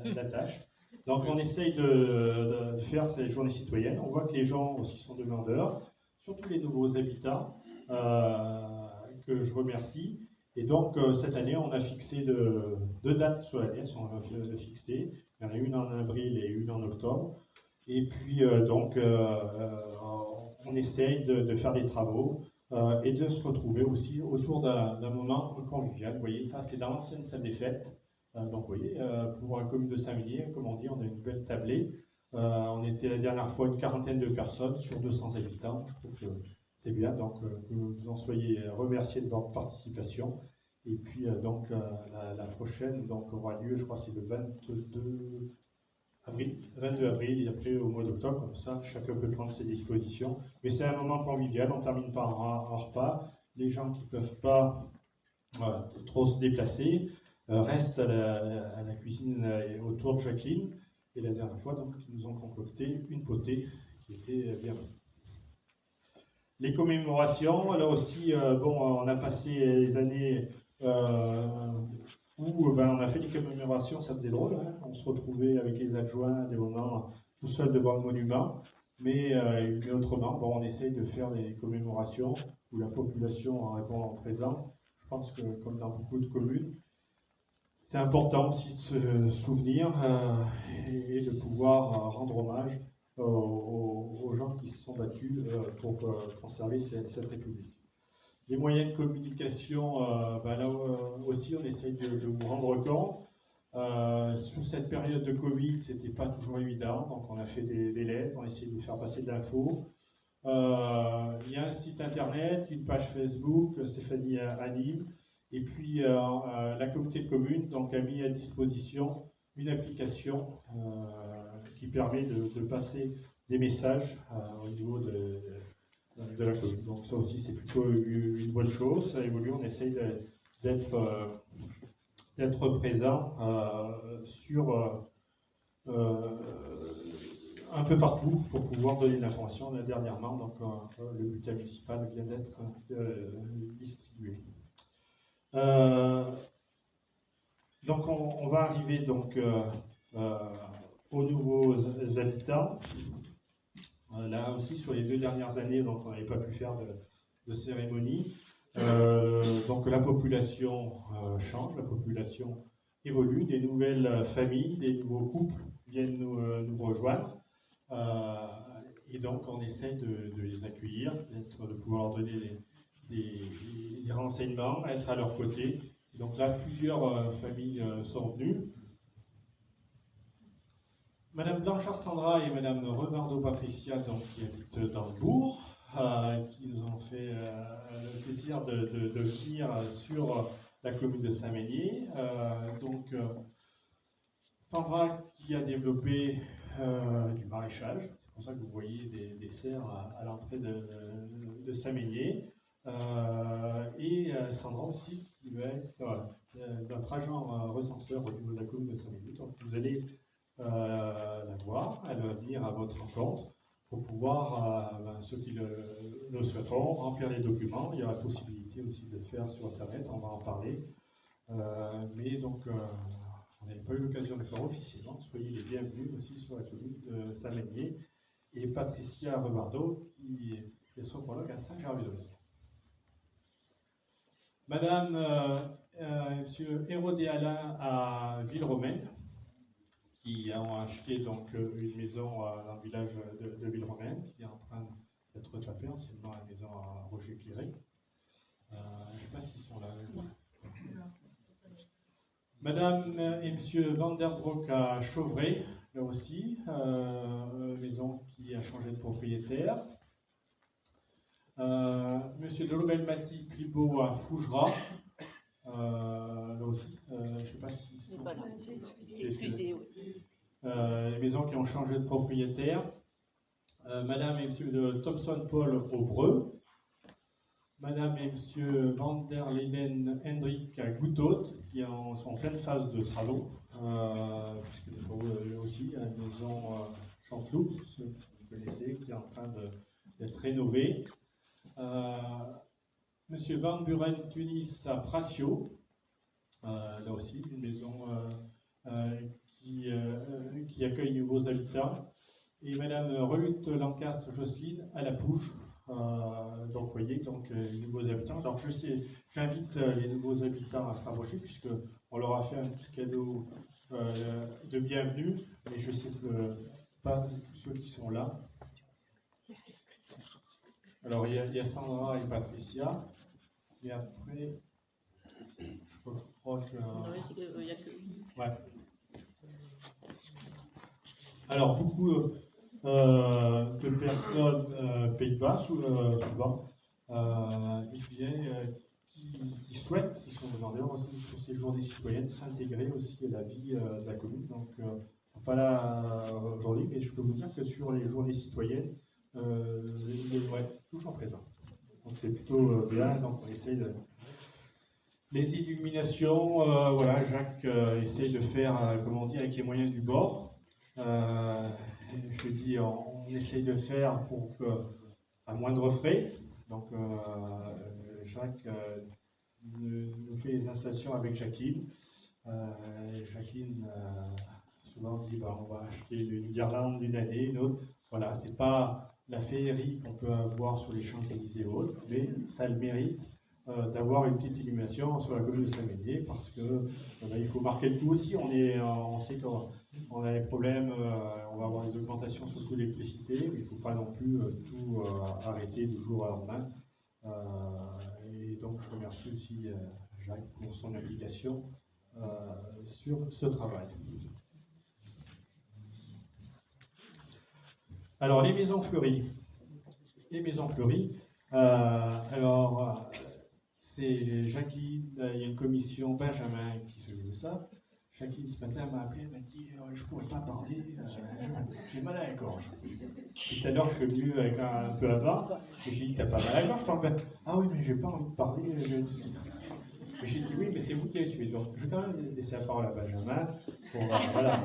A: la tâche. Donc on essaye de faire ces journées citoyennes. On voit que les gens aussi sont demandeurs, surtout les nouveaux habitants, que je remercie. Et donc cette année, on a fixé deux dates solennelles, on a fixé. Il y en a une en avril et une en octobre. Et puis on essaye de faire des travaux. et de se retrouver aussi autour d'un moment convivial. Vous voyez, ça c'est dans l'ancienne salle des fêtes. Donc vous voyez, pour la commune de Saint-Ménier, comme on dit, on a une belle tablée. On était la dernière fois une quarantaine de personnes sur 200 habitants. Je trouve que c'est bien, donc que vous en soyez remerciés de votre participation. Et puis donc la prochaine donc, aura lieu, je crois que c'est le 22 avril, et après au mois d'octobre, comme ça chacun peut prendre ses dispositions. Mais c'est un moment convivial, on termine par un repas. Les gens qui ne peuvent pas trop se déplacer restent à la cuisine autour de Jacqueline. Et la dernière fois, donc, ils nous ont concocté une potée qui était bien bonne. Les commémorations, là aussi, bon, on a passé les années où on a fait des commémorations, ça faisait drôle, hein. On se retrouvait avec les adjoints des moments tout seul devant le monument, mais autrement, bon, on essaye de faire des commémorations où la population en répond présent. Je pense que comme dans beaucoup de communes, c'est important aussi de se souvenir et de pouvoir rendre hommage aux gens qui se sont battus pour conserver cette République. Les moyens de communication, là aussi on essaye de vous rendre compte. Sur cette période de Covid, c'était pas toujours évident, donc on a fait des lettres, on a essayé de faire passer de l'info. Il y a un site internet, une page Facebook, Stéphanie anime, et puis la communauté de communes donc, a mis à disposition une application qui permet de passer des messages au niveau de la commune. Donc ça aussi c'est plutôt une bonne chose, ça évolue, on essaye d'être présent sur un peu partout pour pouvoir donner de l'information. Dernièrement, donc, le bulletin municipal vient d'être distribué. Donc on va arriver donc, aux nouveaux habitants. Là aussi, sur les 2 dernières années, donc, on n'avait pas pu faire de cérémonie. Donc la population change, la population évolue, des nouvelles familles, des nouveaux couples viennent nous rejoindre. Et donc on essaie de les accueillir, de pouvoir leur donner des renseignements, être à leur côté. Et donc là, plusieurs familles sont venues. Madame Blanchard Sandra et Madame Renardo Patricia, donc, qui habitent dans le bourg, qui nous ont fait le plaisir de venir sur la commune de Saint-Ménier. Sandra qui a développé du maraîchage, c'est pour ça que vous voyez des serres à l'entrée de Saint-Ménier. Et Sandra aussi qui va être notre agent recenseur au niveau de la commune de Saint-Ménier. Donc vous allez la voir, elle va venir à votre rencontre pour pouvoir, ceux qui le souhaiteront, remplir les documents. Il y aura la possibilité aussi de le faire sur Internet, on va en parler. Mais donc, on n'avait pas eu l'occasion de le faire officiellement. Soyez les bienvenus aussi sur la commune de Saint-Ménier. Et Patricia Rebardo, qui est sophrologue à Saint-Gervais-de-Monts. Madame, Monsieur Hérodé Alain à Villeromaine, qui ont acheté donc une maison dans le village de Villeromaine, qui est en train d'être tapée, anciennement la maison à Roger-Cléré. Je ne sais pas s'ils sont là. Madame et Monsieur Van der Broek à Chauvray, là aussi, maison qui a changé de propriétaire. Monsieur Delobel-Mati Clibo à Fougeras, là aussi, je ne sais pas s'ils sont... Voilà, excusez, oui. Les maisons qui ont changé de propriétaire. Madame et Monsieur de Thompson-Paul au Breu. Madame et Monsieur Van der Leyden Hendrik à Goutot, qui sont en pleine phase de travaux, puisque nous avons aussi la maison Chanteloup, ceux que vous connaissez, qui est en train d'être rénovée. Monsieur Van Buren Tunis à Pracio, là aussi une maison qui accueille nouveaux habitants. Et Madame Relutte Lancastre Jocelyne à La Pouge. Donc vous voyez, donc, les nouveaux habitants. Donc j'invite les nouveaux habitants à se rapprocher, puisqu'on leur a fait un petit cadeau de bienvenue, mais je sais que pas tous ceux qui sont là. Alors, il y a Sandra et Patricia. Et après, je crois que...
B: Il y a que...
A: Ouais. Alors, beaucoup de personnes Pays-Bas, souvent, qui souhaitent, qui sont d'ailleurs aussi sur ces journées citoyennes, s'intégrer aussi à la vie de la commune. Donc, pas là aujourd'hui, mais je peux vous dire que sur les journées citoyennes, ouais, toujours présent. Donc, c'est plutôt bien. Donc, on essaye de. Les illuminations, voilà, Jacques essaye de faire, comment on dit, avec les moyens du bord. Je dis, on essaye de faire pour que, à moindre frais. Donc, Jacques nous fait les installations avec Jacqueline. Jacqueline souvent dit bah, on va acheter une guirlande d'une année, une autre. Voilà, c'est pas la féerie qu'on peut avoir sur les Champs-Élysées ou autres, mais ça a le mérite d'avoir une petite illumination sur la commune de Saint-Ménier parce que il faut marquer le coup aussi. On sait qu'on a des problèmes, on va avoir des augmentations sur le coût de l'électricité, mais il ne faut pas non plus tout arrêter du jour au lendemain. Et donc je remercie aussi Jacques pour son implication sur ce travail. Alors les maisons fleuries. Les maisons fleuries. C'est Jacqueline, il y a une commission Benjamin qui s'occupe de ça. Jacqueline ce matin m'a appelé, elle m'a dit je ne pourrais pas parler, j'ai mal à la gorge. Et tout à l'heure je suis venu avec un peu avant, et j'ai dit t'as pas mal à la gorge, parle. Ah oui mais j'ai pas envie de parler. J'ai dit oui mais c'est vous qui avez suivi. Donc je vais quand même laisser la parole à Benjamin pour voilà,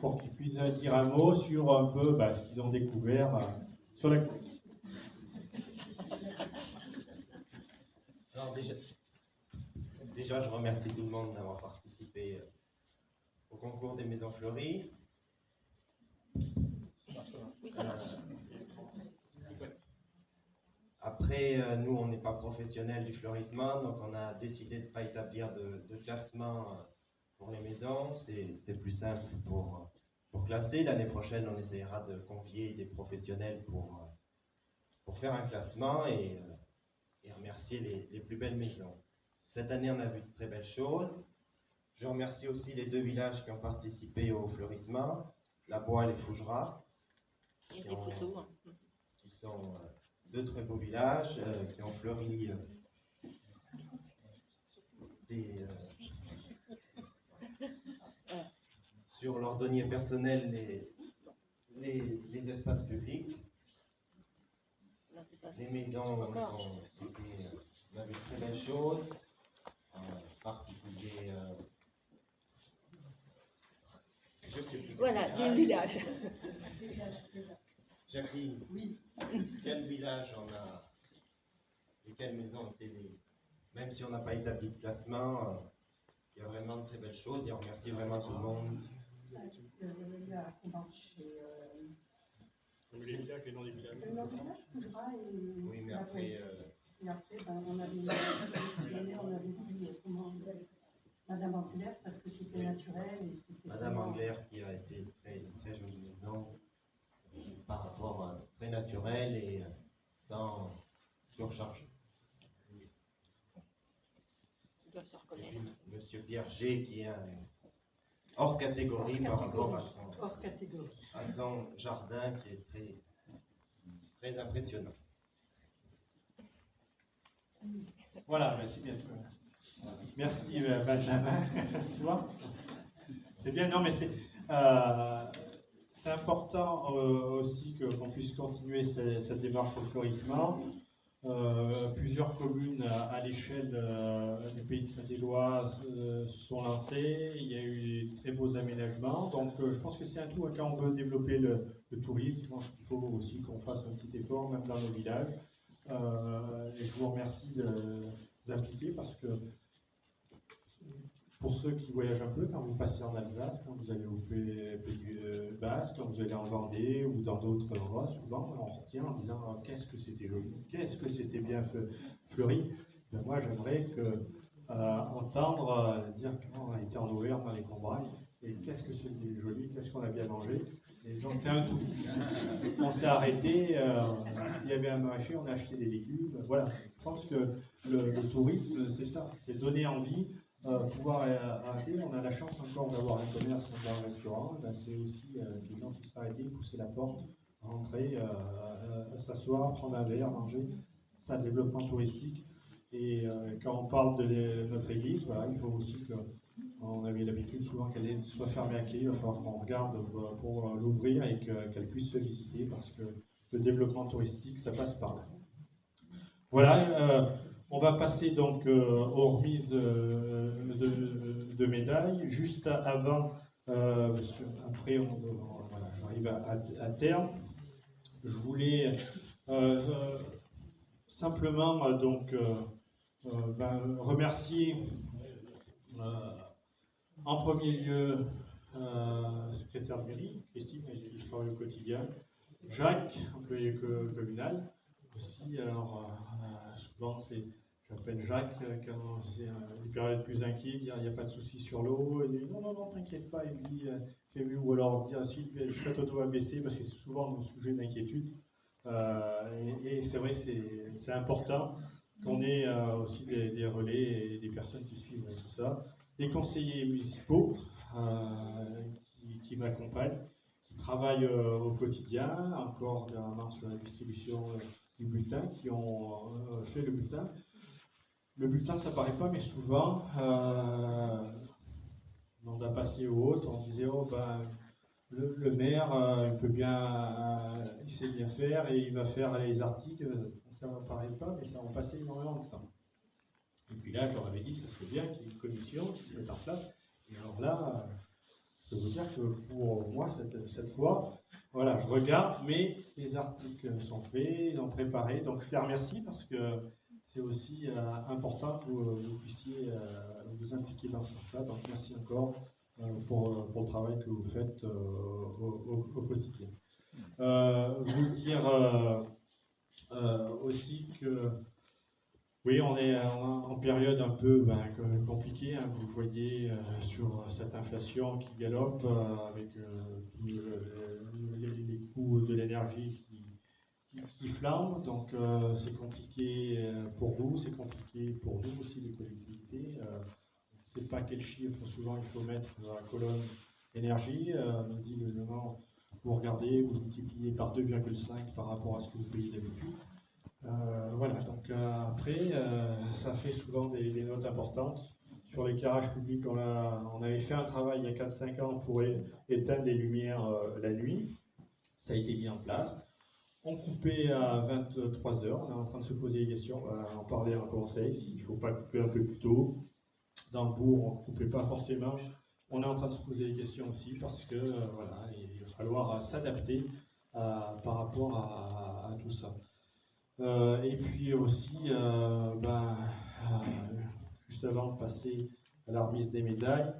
A: pour qu'il puisse dire un mot sur un peu ce qu'ils ont découvert sur la.
C: Alors déjà, je remercie tout le monde d'avoir participé au concours des maisons fleuries. Après, nous, on n'est pas professionnels du fleurissement, donc on a décidé de ne pas établir de classement pour les maisons. C'est plus simple pour classer. L'année prochaine, on essaiera de convier des professionnels pour faire un classement et remercier les plus belles maisons. Cette année, on a vu de très belles choses. Je remercie aussi les 2 villages qui ont participé au fleurissement, La Boile et Fougerat, qui sont 2 très beaux villages qui ont fleuri sur leur denier personnel les espaces publics. Les maisons, on a vu de très belles choses, en particulier. Je sais plus.
B: Voilà, des villages.
C: Jacqueline, oui. Quel village on a et quelles maisons ont été. Même si on n'a pas établi de classement, il y a vraiment de très belles choses et on remercie vraiment tout le monde.
A: Les villages et non les villages.
C: Oui, mais après.
D: Et après, on avait vu Madame Anglaire parce que c'était naturel. Et
C: Madame Anglaire qui a été très, très jolie maison par rapport à très naturel et sans surcharge. Et puis, Monsieur Pierre G qui est hors catégorie par rapport à son jardin qui est très, très impressionnant.
A: Voilà, c'est bien. Merci Benjamin. Tu vois, c'est bien. Non, mais c'est important aussi qu'on puisse continuer cette démarche au fleurissement. Plusieurs communes à l'échelle du pays de Saint-Éloi sont lancées. Il y a eu de très beaux aménagements. Donc, je pense que c'est un tout. Quand on veut développer le tourisme, je pense qu'il faut aussi qu'on fasse un petit effort, même dans nos villages. Et je vous remercie de vous impliquer parce que pour ceux qui voyagent un peu, quand vous passez en Alsace, quand vous allez au Pays Basque, quand vous allez en Vendée ou dans d'autres endroits, souvent on retient en disant oh, qu'est-ce que c'était joli, qu'est-ce que c'était bien fleuri. Ben, moi j'aimerais entendre dire qu'on a été en Auvergne dans les Combrailles et qu'est-ce que c'était joli, qu'est-ce qu'on a bien mangé. Et donc c'est un tout. On s'est arrêté, il y avait un marché, on a acheté des légumes. Voilà, je pense que le tourisme, c'est ça, c'est donner envie, pouvoir arrêter. On a la chance encore d'avoir un commerce, un restaurant. Ben, c'est aussi des gens qui s'arrêtent, pousser la porte, rentrer, s'asseoir, prendre un verre, manger. C'est un développement touristique. Et quand on parle de notre église, voilà, il faut aussi que, on avait l'habitude souvent qu'elle soit fermée à clé, il va falloir qu'on regarde pour l'ouvrir et qu'elle puisse se visiter parce que le développement touristique, ça passe par là. Voilà, on va passer donc aux remises de médailles. Juste avant, parce qu'après voilà, on arrive à terme, je voulais simplement remercier en premier lieu secrétaire de mairie, Christine, qui travaille au quotidien, Jacques, employé communal, aussi, alors souvent j'appelle Jacques quand c'est une période plus inquiète, dire il n'y a pas de souci sur l'eau, il dit non, t'inquiète pas, il dit, ou alors dire si le château d'eau va baisser, parce que c'est souvent un sujet d'inquiétude. Et c'est vrai, c'est important qu'on ait aussi des relais et des personnes qui suivent tout ça, des conseillers municipaux qui m'accompagnent, qui travaillent au quotidien, encore dernièrement sur la distribution du bulletin, qui ont fait le bulletin. Le bulletin, ça paraît pas, mais souvent, on a passé au haut, on disait le maire, il peut bien, il sait bien faire et il va faire les articles. Ça ne paraît pas, mais ça va passer énormément de temps. Et puis là, je leur avais dit, ça serait bien qu'il y ait une commission qui se mette en place. Et alors là, je peux vous dire que pour moi, cette fois, voilà, je regarde, mais les articles sont faits, ils ont préparé. Donc je les remercie parce que c'est aussi important que vous puissiez vous impliquer dans ça. Donc merci encore pour le travail que vous faites au quotidien. Vous dire aussi que oui, on est en période un peu compliquée. Hein, vous voyez sur cette inflation qui galope avec les coûts de l'énergie qui flambent. Donc c'est compliqué pour vous, c'est compliqué pour nous aussi, les collectivités. On ne sait pas quel chiffre souvent il faut mettre dans la colonne énergie. Nous dit le gouvernement, vous regardez, vous multipliez par 2,5 par rapport à ce que vous payez d'habitude. Voilà, donc après, ça fait souvent des notes importantes. Sur l'éclairage public, on avait fait un travail il y a 4-5 ans pour éteindre les lumières la nuit. Ça a été mis en place. On coupait à 23 heures. On est en train de se poser des questions. On va en parler en conseil, s'il ne faut pas couper un peu plus tôt. Dans le bourg, on ne coupait pas forcément. On est en train de se poser des questions aussi parce que voilà, il va falloir s'adapter par rapport à tout ça. Et puis aussi, juste avant de passer à la remise des médailles,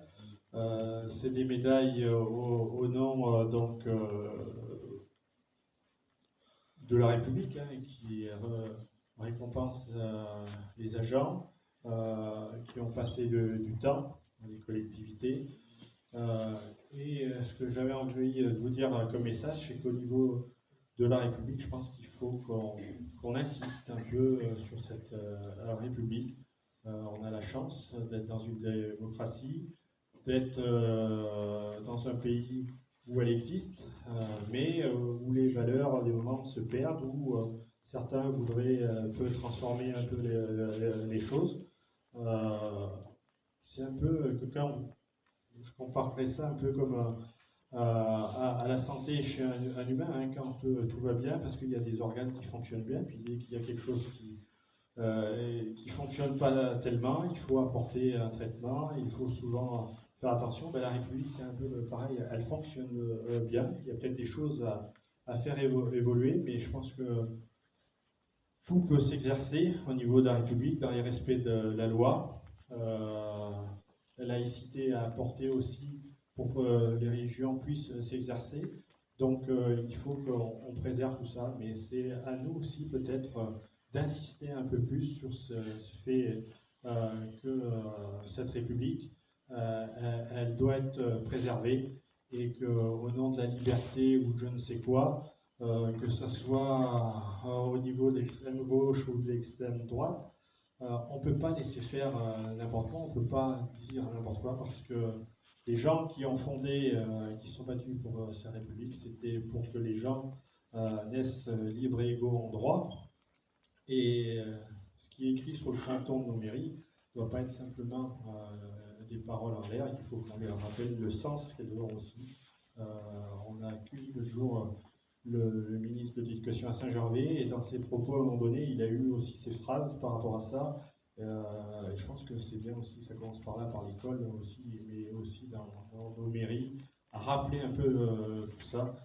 A: c'est des médailles au nom de la République qui récompense les agents qui ont passé du temps dans les collectivités. Et ce que j'avais envie de vous dire comme message, c'est qu'au niveau de la République, je pense qu'il faut qu'on insiste un peu sur cette République. On a la chance d'être dans une démocratie, d'être dans un pays où elle existe, mais où les valeurs, des moments, se perdent, où certains voudraient peu transformer un peu les choses. C'est un peu que quand je comparerais ça un peu comme à la santé chez un humain, hein, quand tout va bien, parce qu'il y a des organes qui fonctionnent bien, puis dès qu'il y a quelque chose qui fonctionne pas tellement, il faut apporter un traitement, il faut souvent faire attention. La République, c'est un peu pareil, elle fonctionne bien, il y a peut-être des choses à faire évoluer, mais je pense que tout peut s'exercer au niveau de la République dans les respects de la loi. La laïcité a apporté aussi pour que les religions puissent s'exercer. Donc il faut qu'on préserve tout ça, mais c'est à nous aussi peut-être d'insister un peu plus sur ce fait que cette République, elle doit être préservée et qu'au nom de la liberté ou de je ne sais quoi, que ce soit au niveau de l'extrême gauche ou de l'extrême droite, on ne peut pas laisser faire n'importe quoi, on ne peut pas dire n'importe quoi, parce que les gens qui ont fondé, qui sont battus pour cette République, c'était pour que les gens naissent libres et égaux en droit. Et ce qui est écrit sur le fronton de nos mairies ne doit pas être simplement des paroles en l'air, il faut qu'on leur rappelle le sens qu'elles ont aussi. On a accueilli l'autre jour le ministre de l'Éducation à Saint-Gervais, et dans ses propos, à un moment donné, il a eu aussi ses phrases par rapport à ça. Et je pense que c'est bien aussi, ça commence par là, par l'école aussi, mais aussi dans nos mairies, à rappeler un peu tout ça,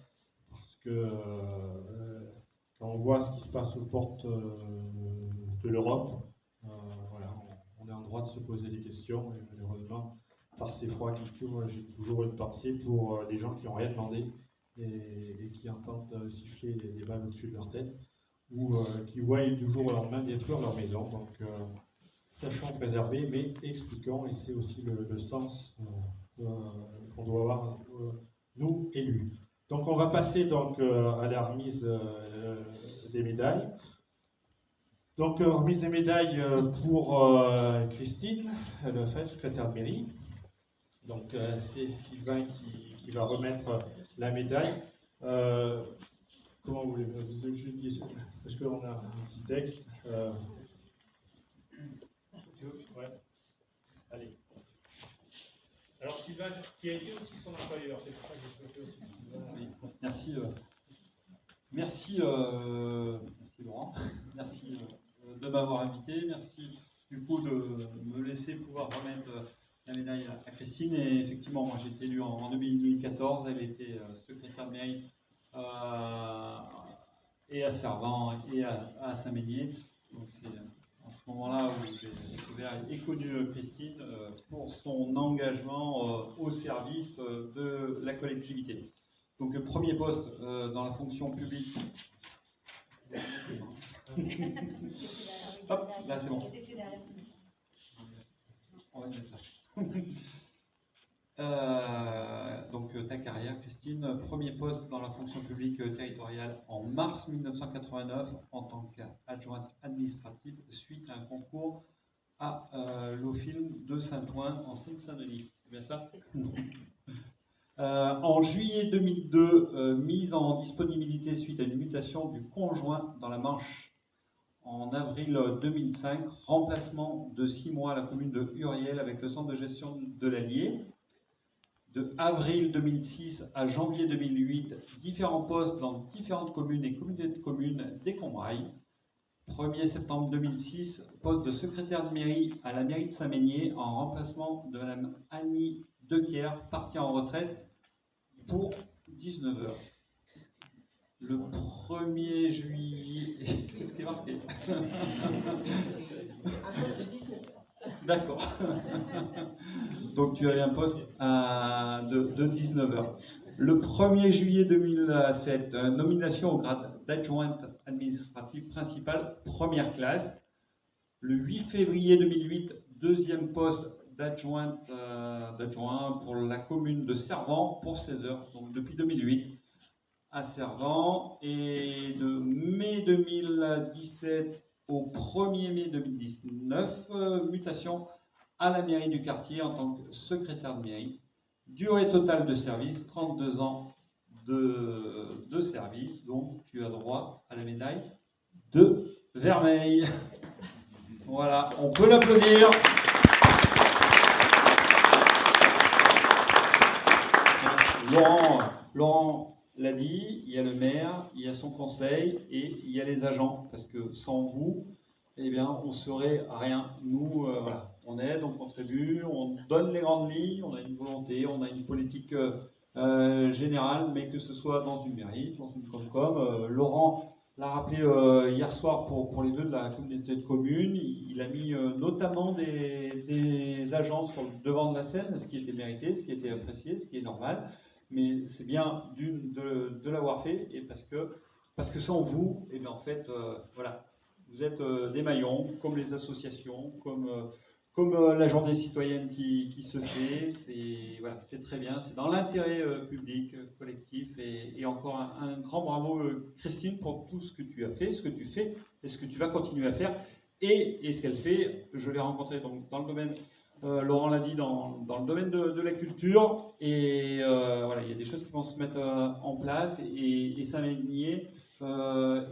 A: parce que quand on voit ce qui se passe aux portes de l'Europe, voilà, on est en droit de se poser des questions, et malheureusement, par ces froids qui courent, j'ai toujours une pensée pour les gens qui n'ont rien demandé et qui entendent siffler des balles au-dessus de leur tête, ou qui voient du jour au lendemain détruire leur maison. Donc, sachons préserver, mais expliquons, et c'est aussi le sens qu'on doit avoir, nous, élus. Donc, on va passer donc, à la remise des médailles. Donc, remise des médailles pour Christine, secrétaire de mairie. Donc, c'est Sylvain qui va remettre la médaille. Comment voulez-vous que je dise? Parce qu'on a un petit texte. Ouais. Allez. Alors, Sylvain, qui a été aussi son employeur, c'est pour ça que je souhaitais aussi Sylvain.
E: Oui, merci. Merci Laurent. Merci de m'avoir invité. Merci du coup de me laisser pouvoir remettre la médaille à Christine. Et effectivement, moi j'ai été élu en 2014. Elle était secrétaire de mairie et à Servan et à Saint-Ménier. Donc c'est à ce moment-là où j'ai découvert et connu Christine pour son engagement au service de la collectivité. Donc le premier poste dans la fonction publique. Hop, là c'est bon. On va mettre là. Donc ta carrière, Christine, premier poste dans la fonction publique territoriale en mars 1989 en tant qu'adjointe administrative suite à un concours à l'OFILM de Saint-Ouen en Seine-Saint-Denis. C'est bien ça? En juillet 2002, mise en disponibilité suite à une mutation du conjoint dans la Manche. En avril 2005, remplacement de 6 mois à la commune de Huriel avec le centre de gestion de l'Allier. De avril 2006 à janvier 2008, différents postes dans différentes communes et communautés de communes des Combrailles. 1er septembre 2006, poste de secrétaire de mairie à la mairie de Saint-Ménier en remplacement de Mme Annie Dequier, partie en retraite pour 19 heures. Le 1er juillet... Qu'est-ce qui est marqué? D'accord. Donc tu avais un poste de 19 heures. Le 1er juillet 2007, nomination au grade d'adjointe administrative principale, première classe. Le 8 février 2008, deuxième poste d'adjoint pour la commune de Servan pour 16 heures, donc depuis 2008 à Servan. Et de mai 2017 au 1er mai 2019, mutation à la mairie du quartier en tant que secrétaire de mairie. Durée totale de service, 32 ans de service, donc tu as droit à la médaille de Vermeil. Voilà, on peut l'applaudir. Laurent l'a dit, il y a le maire, il y a son conseil et il y a les agents, parce que sans vous, eh bien, on ne serait rien. Nous, voilà, on aide, on contribue, on donne les grandes lignes, on a une volonté, on a une politique générale, mais que ce soit dans une mairie, dans une Comcom. Laurent l'a rappelé hier soir pour les vœux de la communauté de communes. Il a mis notamment des agents sur le devant de la scène, ce qui était mérité, ce qui était apprécié, ce qui est normal. Mais c'est bien de l'avoir fait, et parce que sans vous, et bien en fait, voilà, vous êtes des maillons, comme les associations, comme comme la journée citoyenne qui se fait. C'est voilà, c'est très bien, c'est dans l'intérêt public, collectif. Et encore un grand bravo, Christine, pour tout ce que tu as fait, ce que tu fais et ce que tu vas continuer à faire. Et ce qu'elle fait, je l'ai rencontrée donc dans le domaine, Laurent l'a dit, dans le domaine de la culture. Et voilà, il y a des choses qui vont se mettre en place. Et Saint-Ménier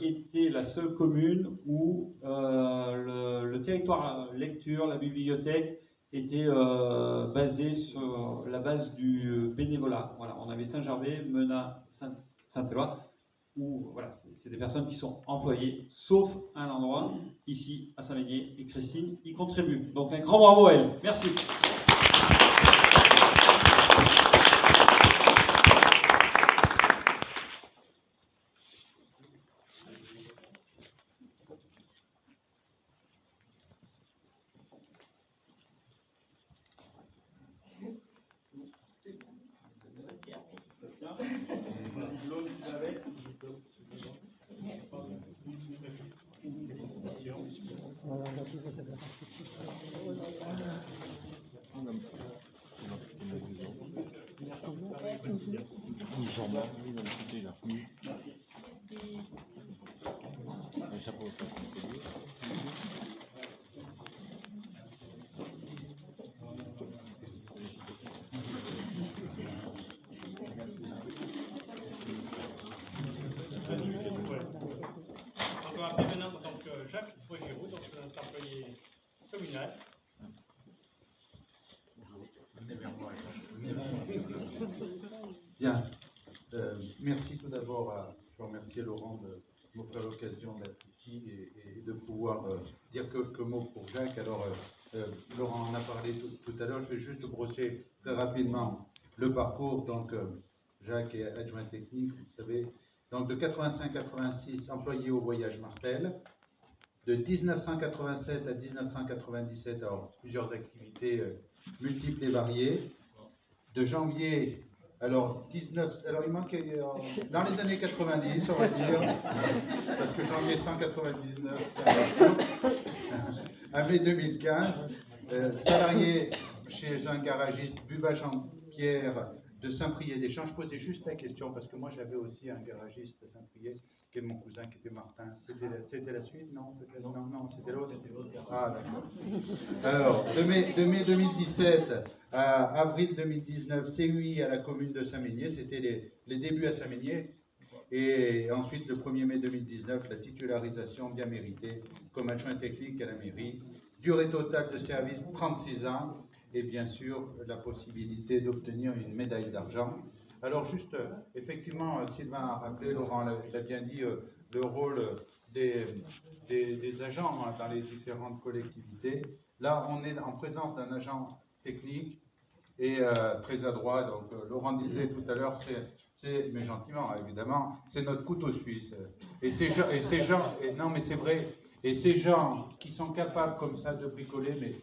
E: était la seule commune où le territoire lecture, la bibliothèque, était basé sur la base du bénévolat. Voilà, on avait Saint-Gervais, Menat, Saint-Éloi, où voilà, c'est des personnes qui sont employées, sauf un endroit, ici à Saint-Ménier, et Christine y contribue. Donc un grand bravo à elle. Merci.
A: On va appeler maintenant donc Jacques Pogiroux, donc notre employé communal.
F: Bien. Merci tout d'abord. Je veux remercier Laurent de m'offrir l'occasion d'être ici et de pouvoir dire quelques mots pour Jacques. Alors, Laurent en a parlé tout à l'heure. Je vais juste brosser très rapidement le parcours. Donc, Jacques est adjoint technique, vous savez. Donc, de 85-86, employé au Voyage Martel. De 1987 à 1997, alors plusieurs activités multiples et variées. De janvier, alors il manque dans les années 90, on va dire, parce que janvier 199, à mai 2015, salarié chez un garagiste Buvage en Pierre de Saint-Priest-des-Champs. Je posais juste la question parce que moi j'avais aussi un garagiste à Saint-Priest, qui est mon cousin, qui était Martin. C'était la suite, non? Non, c'était l'autre. Ah, d'accord. Alors, de mai 2017 à avril 2019, CUI à la commune de Saint-Ménier, c'était les débuts à Saint-Ménier. Et ensuite, le 1er mai 2019, la titularisation bien méritée comme adjoint technique à la mairie. Durée totale de service, 36 ans. Et bien sûr, la possibilité d'obtenir une médaille d'argent. Alors juste, effectivement, Sylvain a rappelé, Laurent l'a bien dit, le rôle des agents dans les différentes collectivités. Là, on est en présence d'un agent technique et très adroit. Donc, Laurent disait tout à l'heure, mais gentiment évidemment, c'est notre couteau suisse. Et ces gens, non mais c'est vrai, et ces gens qui sont capables comme ça de bricoler, mais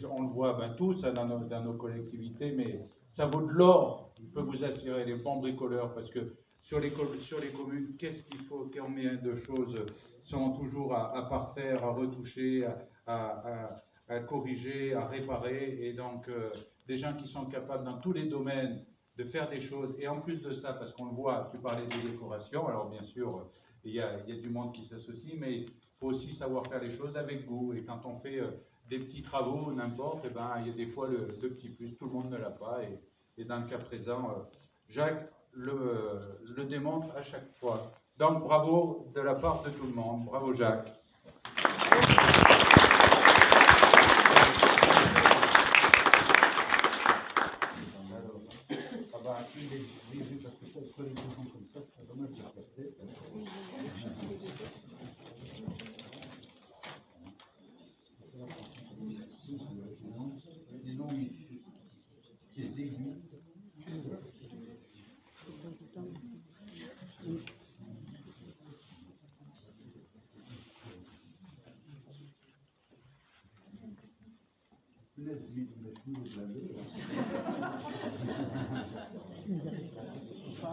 F: on le voit tous dans nos collectivités, mais ça vaut de l'or, je peux vous assurer, les bons bricoleurs, parce que sur les communes, qu'est-ce qu'il faut, combien de choses sont toujours à parfaire, à retoucher, à corriger, à réparer, et donc des gens qui sont capables dans tous les domaines de faire des choses, et en plus de ça, parce qu'on le voit, tu parlais des décorations, alors bien sûr, il y a du monde qui s'associe, mais il faut aussi savoir faire les choses avec goût, et quand on fait des petits travaux, n'importe, il y a des fois le petit plus, tout le monde ne l'a pas, et dans le cas présent, Jacques le démontre à chaque fois. Donc bravo de la part de tout le monde, bravo Jacques.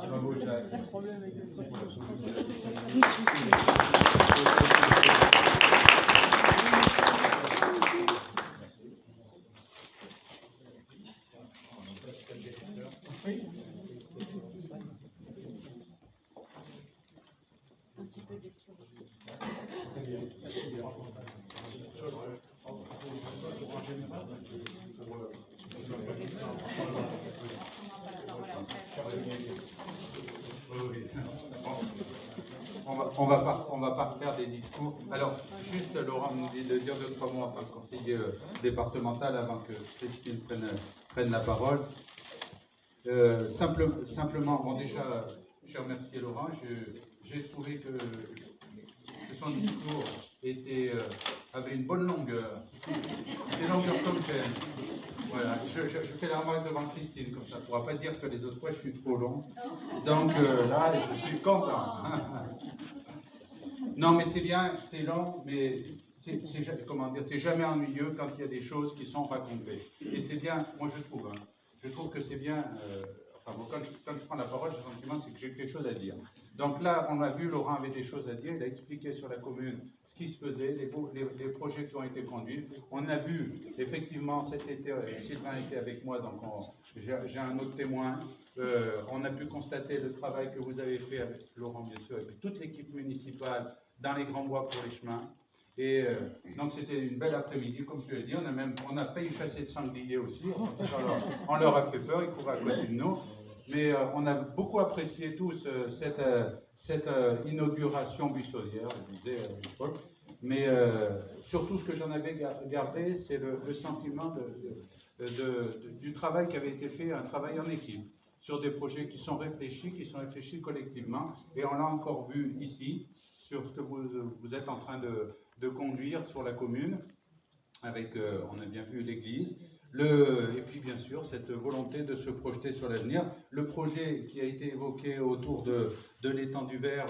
F: Bravo Jacques.
D: Un petit peu d'élection.
F: On va pas refaire des discours. Alors, juste, Laurent nous dit de dire 2-3 mots enfin, le conseiller départemental avant que Christine prenne la parole. Simplement, bon, déjà, je remercie Laurent. J'ai trouvé que son discours avait une bonne longueur. Des longueurs comme j'aime. Voilà, je fais la remarque devant Christine, comme ça, elle ne pourra pas dire que les autres fois je suis trop long. Donc là, je suis content. Non, mais c'est bien, c'est long, mais c'est jamais ennuyeux quand il y a des choses qui sont racontées. Et c'est bien, moi je trouve. Hein, je trouve que c'est bien. Enfin, bon, quand je prends la parole, j'ai le sentiment c'est que j'ai quelque chose à dire. Donc là, on a vu, Laurent avait des choses à dire, il a expliqué sur la commune ce qui se faisait, les projets qui ont été conduits. On a vu, effectivement, cet été, Sylvain était avec moi, donc j'ai un autre témoin. On a pu constater le travail que vous avez fait avec Laurent, bien sûr, avec toute l'équipe municipale dans les grands bois pour les chemins. Et donc c'était une belle après-midi, comme tu l'as dit. On a failli chasser de sangliers aussi. On leur a fait peur, ils couraient à côté de nous. Mais on a beaucoup apprécié tous cette inauguration buissonnière, je disais à l'époque. Mais surtout, ce que j'en avais gardé, c'est le sentiment du travail qui avait été fait, un travail en équipe, sur des projets qui sont réfléchis collectivement. Et on l'a encore vu ici, sur ce que vous êtes en train de conduire sur la commune, avec, on a bien vu l'église. Et puis bien sûr cette volonté de se projeter sur l'avenir. Le projet qui a été évoqué autour de l'étang du Vert,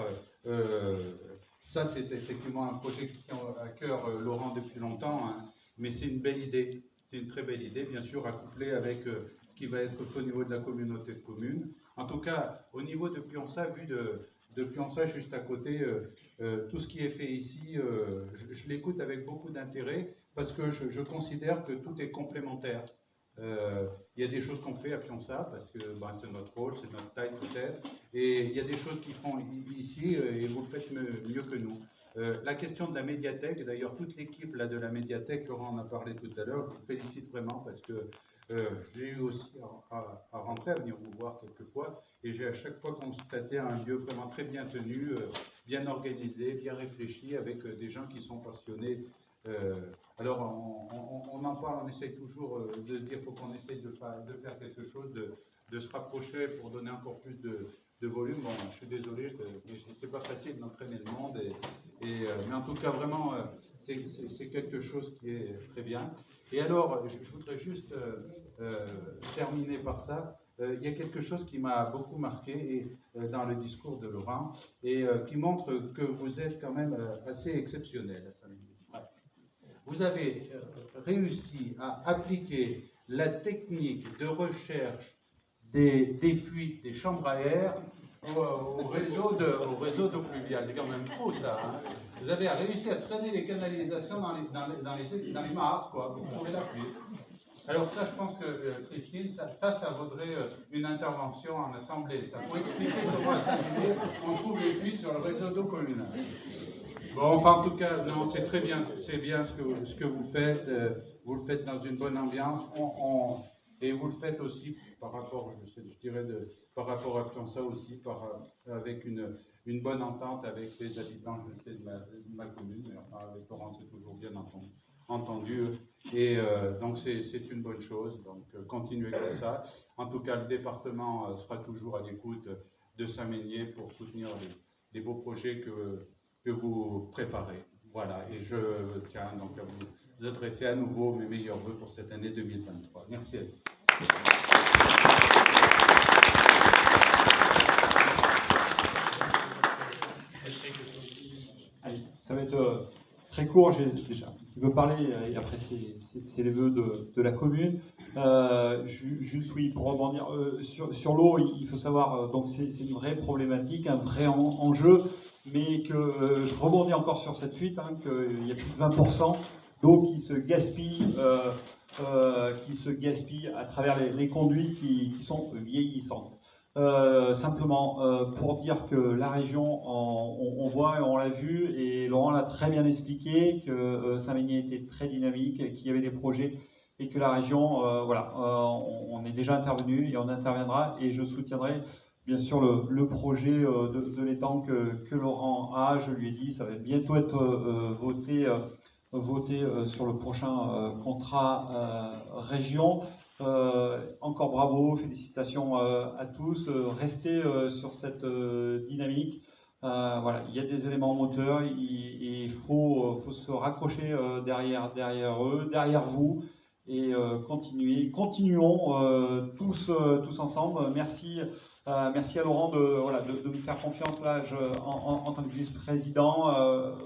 F: ça c'est effectivement un projet qui tient à cœur Laurent depuis longtemps, hein, mais c'est une belle idée, c'est une très belle idée, bien sûr accouplée avec ce qui va être fait au niveau de la communauté de communes. En tout cas, au niveau de Pionça, vu de Pionça juste à côté, tout ce qui est fait ici, je l'écoute avec beaucoup d'intérêt, parce que je considère que tout est complémentaire. Il y a des choses qu'on fait à Pionça, parce que c'est notre rôle, c'est notre taille peut-être, et il y a des choses qu'ils font ici, et vous le faites mieux que nous. La question de la médiathèque, d'ailleurs toute l'équipe de la médiathèque, Laurent en a parlé tout à l'heure, je vous félicite vraiment, parce que j'ai eu aussi à rentrer, à venir vous voir quelquefois, et j'ai à chaque fois constaté un lieu vraiment très bien tenu, bien organisé, bien réfléchi, avec des gens qui sont passionnés. Alors on en parle, on essaye toujours de se dire qu'il faut qu'on essaye de faire quelque chose, de se rapprocher pour donner encore plus de volume. Bon, je suis désolé, mais c'est pas facile d'entraîner le monde, mais en tout cas vraiment c'est quelque chose qui est très bien. Et alors je voudrais juste terminer par ça. Il y a quelque chose qui m'a beaucoup marqué dans le discours de Laurent et qui montre que vous êtes quand même assez exceptionnel à Saint-Denis. Vous avez réussi à appliquer la technique de recherche des fuites des chambres à air au réseau d'eau pluviale. C'est quand même fou ça. Hein, vous avez réussi à traîner les canalisations dans les mares, quoi, pour trouver la fuite. Alors ça, je pense que Christine, ça vaudrait une intervention en assemblée. Ça pourrait expliquer comment à Saint-Denis on trouve les fuites sur le réseau d'eau communal. Bon, enfin, en tout cas, non, c'est très bien, c'est bien ce que vous faites. Vous le faites dans une bonne ambiance, et vous le faites aussi par rapport, je dirais, par rapport à Pionça aussi, avec une bonne entente avec les habitants, je sais, de ma commune. Mais enfin, avec Laurent, c'est toujours bien entendu. Et donc, c'est une bonne chose. Donc, continuez comme ça. En tout cas, le département sera toujours à l'écoute de Saint-Ménier pour soutenir les beaux projets que vous préparez. Voilà, et je tiens donc à vous adresser à nouveau mes meilleurs vœux pour cette année 2023. Merci à vous.
E: Allez, ça va être très court, j'ai déjà un petit peu parlé, et après c'est les vœux de la commune. Juste oui, pour rebondir sur l'eau, il faut savoir, donc c'est une vraie problématique, un vrai enjeu, mais que je rebondis encore sur cette fuite, hein, qu'il y a plus de 20% d'eau qui se gaspille à travers les conduits qui sont vieillissantes. Simplement pour dire que la région, on voit et on l'a vu, et Laurent l'a très bien expliqué, que Saint-Meunier était très dynamique, qu'il y avait des projets, et que la région, voilà, on est déjà intervenu et on interviendra, et je soutiendrai bien sûr le projet de l'étang que Laurent a. Je lui ai dit, ça va bientôt être voté sur le prochain contrat région. Encore bravo, félicitations à tous. Restez sur cette dynamique. Voilà, il y a des éléments moteurs, il faut se raccrocher derrière eux, derrière vous, et continuons tous ensemble. Merci à Laurent de me faire confiance là, en tant que vice-président.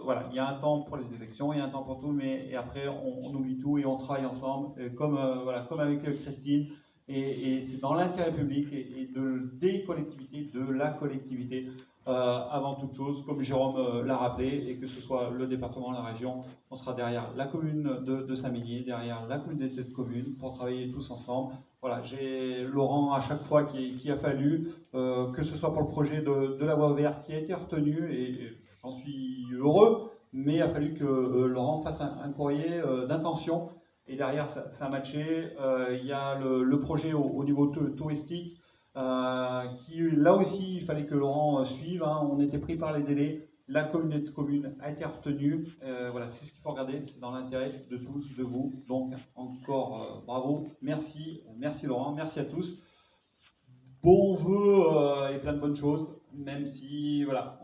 E: Voilà, il y a un temps pour les élections, il y a un temps pour tout, et après on oublie tout et on travaille ensemble, comme avec Christine. Et c'est dans l'intérêt public et des collectivités, de la collectivité, avant toute chose, comme Jérôme l'a rappelé, et que ce soit le département, la région, on sera derrière la commune de Saint-Meunier, derrière la communauté de communes, pour travailler tous ensemble. Voilà, j'ai Laurent à chaque fois qu'il a fallu, que ce soit pour le projet de la voie verte qui a été retenu, et j'en suis heureux, mais il a fallu que Laurent fasse un courrier d'intention, et derrière ça a matché. Il y a le projet au niveau touristique, qui là aussi il fallait que Laurent suive, hein. On était pris par les délais, la communauté de communes a été retenue, voilà, c'est ce qu'il faut regarder, c'est dans l'intérêt de tous, de vous, donc encore bravo, merci Laurent, merci à tous, bons vœux et plein de bonnes choses, même si voilà,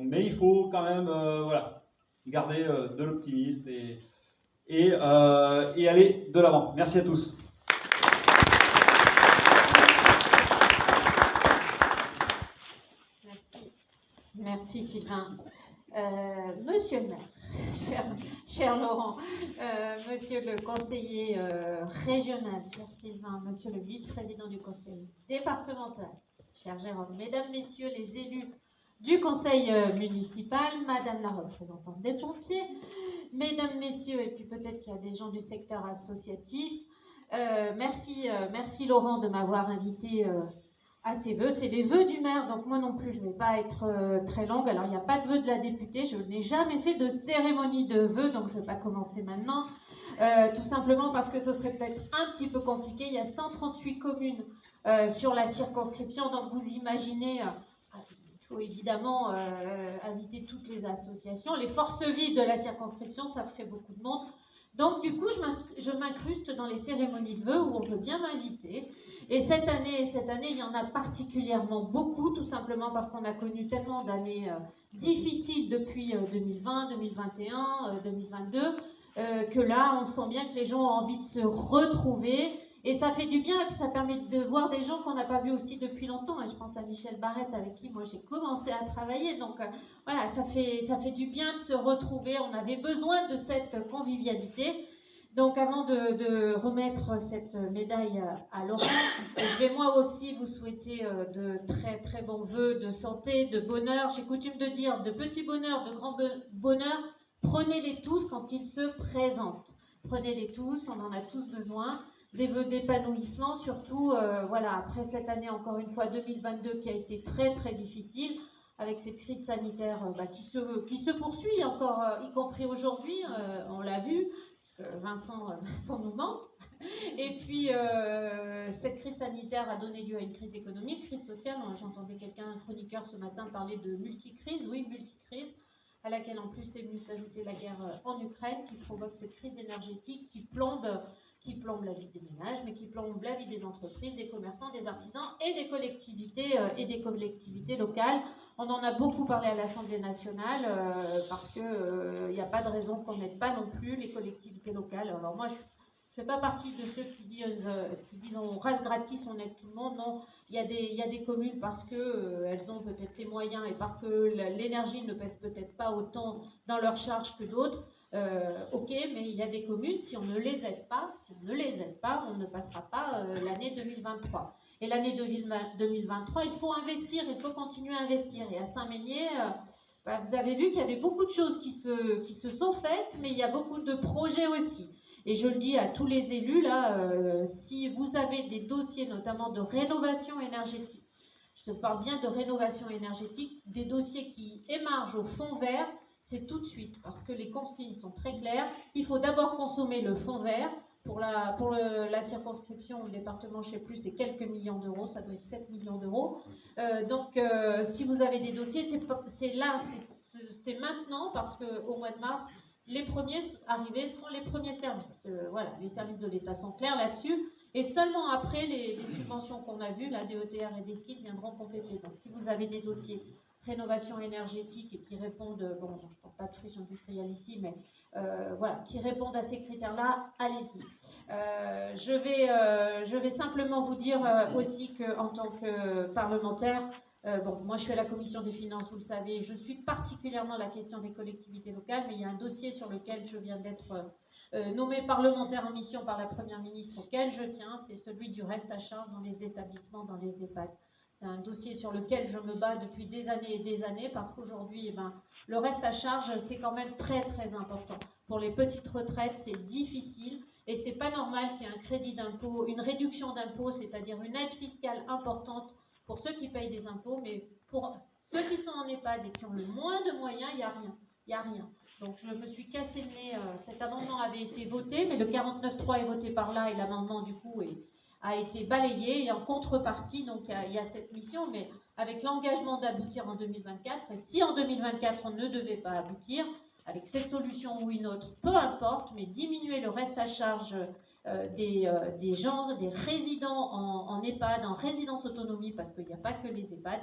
E: mais il faut quand même voilà, garder de l'optimisme et aller de l'avant. Merci à tous.
G: Merci Sylvain. Monsieur le maire, cher Laurent, monsieur le conseiller régional, cher Sylvain, monsieur le vice-président du conseil départemental, cher Jérôme, mesdames, messieurs les élus du conseil municipal, madame la représentante des pompiers, mesdames, messieurs, et puis peut-être qu'il y a des gens du secteur associatif, merci Laurent de m'avoir invité à ces vœux. C'est les vœux du maire, donc moi non plus je ne vais pas être très longue. Alors il n'y a pas de vœux de la députée, je n'ai jamais fait de cérémonie de vœux, donc je ne vais pas commencer maintenant, tout simplement parce que ce serait peut-être un petit peu compliqué. Il y a 138 communes sur la circonscription, donc vous imaginez, il faut évidemment inviter toutes les associations, les forces vives de la circonscription, ça ferait beaucoup de monde. Donc du coup, je m'incruste dans les cérémonies de vœux où on veut bien m'inviter. Et cette année, il y en a particulièrement beaucoup, tout simplement parce qu'on a connu tellement d'années difficiles depuis 2020, 2021, 2022, que là, on sent bien que les gens ont envie de se retrouver. Et ça fait du bien, et puis ça permet de voir des gens qu'on n'a pas vus aussi depuis longtemps. Et je pense à Michel Barrette, avec qui moi j'ai commencé à travailler. Donc voilà, ça fait du bien de se retrouver. On avait besoin de cette convivialité. Donc avant de remettre cette médaille à Laurent, je vais moi aussi vous souhaiter de très très bons vœux de santé, de bonheur. J'ai coutume de dire de petits bonheurs, de grands bonheurs. Prenez-les tous quand ils se présentent. Prenez-les tous, on en a tous besoin. Des vœux d'épanouissement, surtout voilà, après cette année, encore une fois, 2022, qui a été très très difficile, avec cette crise sanitaire qui se poursuit encore, y compris aujourd'hui, on l'a vu, parce que Vincent nous manque. Et puis, cette crise sanitaire a donné lieu à une crise économique, crise sociale. J'entendais un chroniqueur ce matin parler de multicrise, oui, multicrise, à laquelle en plus est venue s'ajouter la guerre en Ukraine, qui provoque cette crise énergétique qui plombe la vie des ménages, mais qui plombe la vie des entreprises, des commerçants, des artisans et des collectivités locales. On en a beaucoup parlé à l'Assemblée nationale parce que il n'y a pas de raison qu'on n'aide pas non plus les collectivités locales. Alors moi, je ne fais pas partie de ceux qui disent on rase gratis, on aide tout le monde. Non, il y a des communes parce que elles ont peut-être les moyens et parce que l'énergie ne pèse peut-être pas autant dans leur charge que d'autres. Ok, mais il y a des communes, si on ne les aide pas, on ne passera pas l'année 2023. Et l'année 2023, il faut investir, il faut continuer à investir. Et à Saint-Meunier, vous avez vu qu'il y avait beaucoup de choses qui se sont faites, mais il y a beaucoup de projets aussi. Et je le dis à tous les élus, là, si vous avez des dossiers notamment de rénovation énergétique, je parle bien de rénovation énergétique, des dossiers qui émargent au fonds vert, c'est tout de suite, parce que les consignes sont très claires. Il faut d'abord consommer le fonds vert. Pour la circonscription ou le département, je ne sais plus, c'est quelques millions d'euros, ça doit être 7 millions d'euros. Donc, si vous avez des dossiers, c'est là, c'est maintenant, parce qu'au mois de mars, les premiers arrivés seront les premiers services. Voilà, les services de l'État sont clairs là-dessus. Et seulement après, les subventions qu'on a vues, la DETR et des sites viendront compléter. Donc, si vous avez des dossiers rénovation énergétique et qui répondent, bon, je ne parle pas de friche industrielle ici, mais voilà, qui répondent à ces critères-là, allez-y. Je vais simplement vous dire aussi qu'en tant que parlementaire, bon, moi je suis à la commission des finances, vous le savez, je suis particulièrement la question des collectivités locales, mais il y a un dossier sur lequel je viens d'être nommée parlementaire en mission par la Première ministre, auquel je tiens, c'est celui du reste à charge dans les établissements, dans les EHPAD. C'est un dossier sur lequel je me bats depuis des années, parce qu'aujourd'hui, eh ben, le reste à charge, c'est quand même très très important. Pour les petites retraites, c'est difficile et c'est pas normal qu'il y ait un crédit d'impôt, une réduction d'impôt, c'est-à-dire une aide fiscale importante pour ceux qui payent des impôts, mais pour ceux qui sont en EHPAD et qui ont le moins de moyens, il n'y a rien. Il n'y a rien. Donc je me suis cassé le nez, cet amendement avait été voté, mais le 49.3 est voté par là et l'amendement du coup a été balayé, et en contrepartie, donc il y a cette mission, mais avec l'engagement d'aboutir en 2024, et si en 2024 on ne devait pas aboutir, avec cette solution ou une autre, peu importe, mais diminuer le reste à charge des gens, des résidents en EHPAD, en résidence autonomie, parce qu'il n'y a pas que les EHPAD,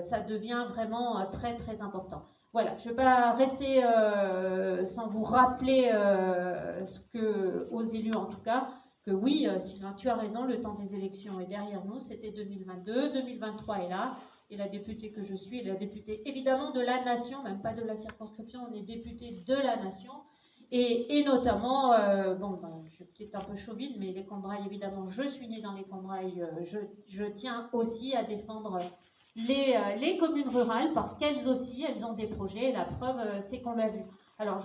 G: ça devient vraiment très très important. Voilà, je ne vais pas rester sans vous rappeler aux élus en tout cas, que oui, Sylvain, tu as raison, le temps des élections est derrière nous, c'était 2022, 2023 est là, et la députée que je suis est la députée évidemment de la nation, même pas de la circonscription, on est député de la nation, et notamment, bon, ben, je suis peut-être un peu chauvine, mais les Combrailles, évidemment, je suis née dans les Combrailles, je tiens aussi à défendre les communes rurales, parce qu'elles aussi, elles ont des projets, et la preuve, c'est qu'on l'a vu. Alors,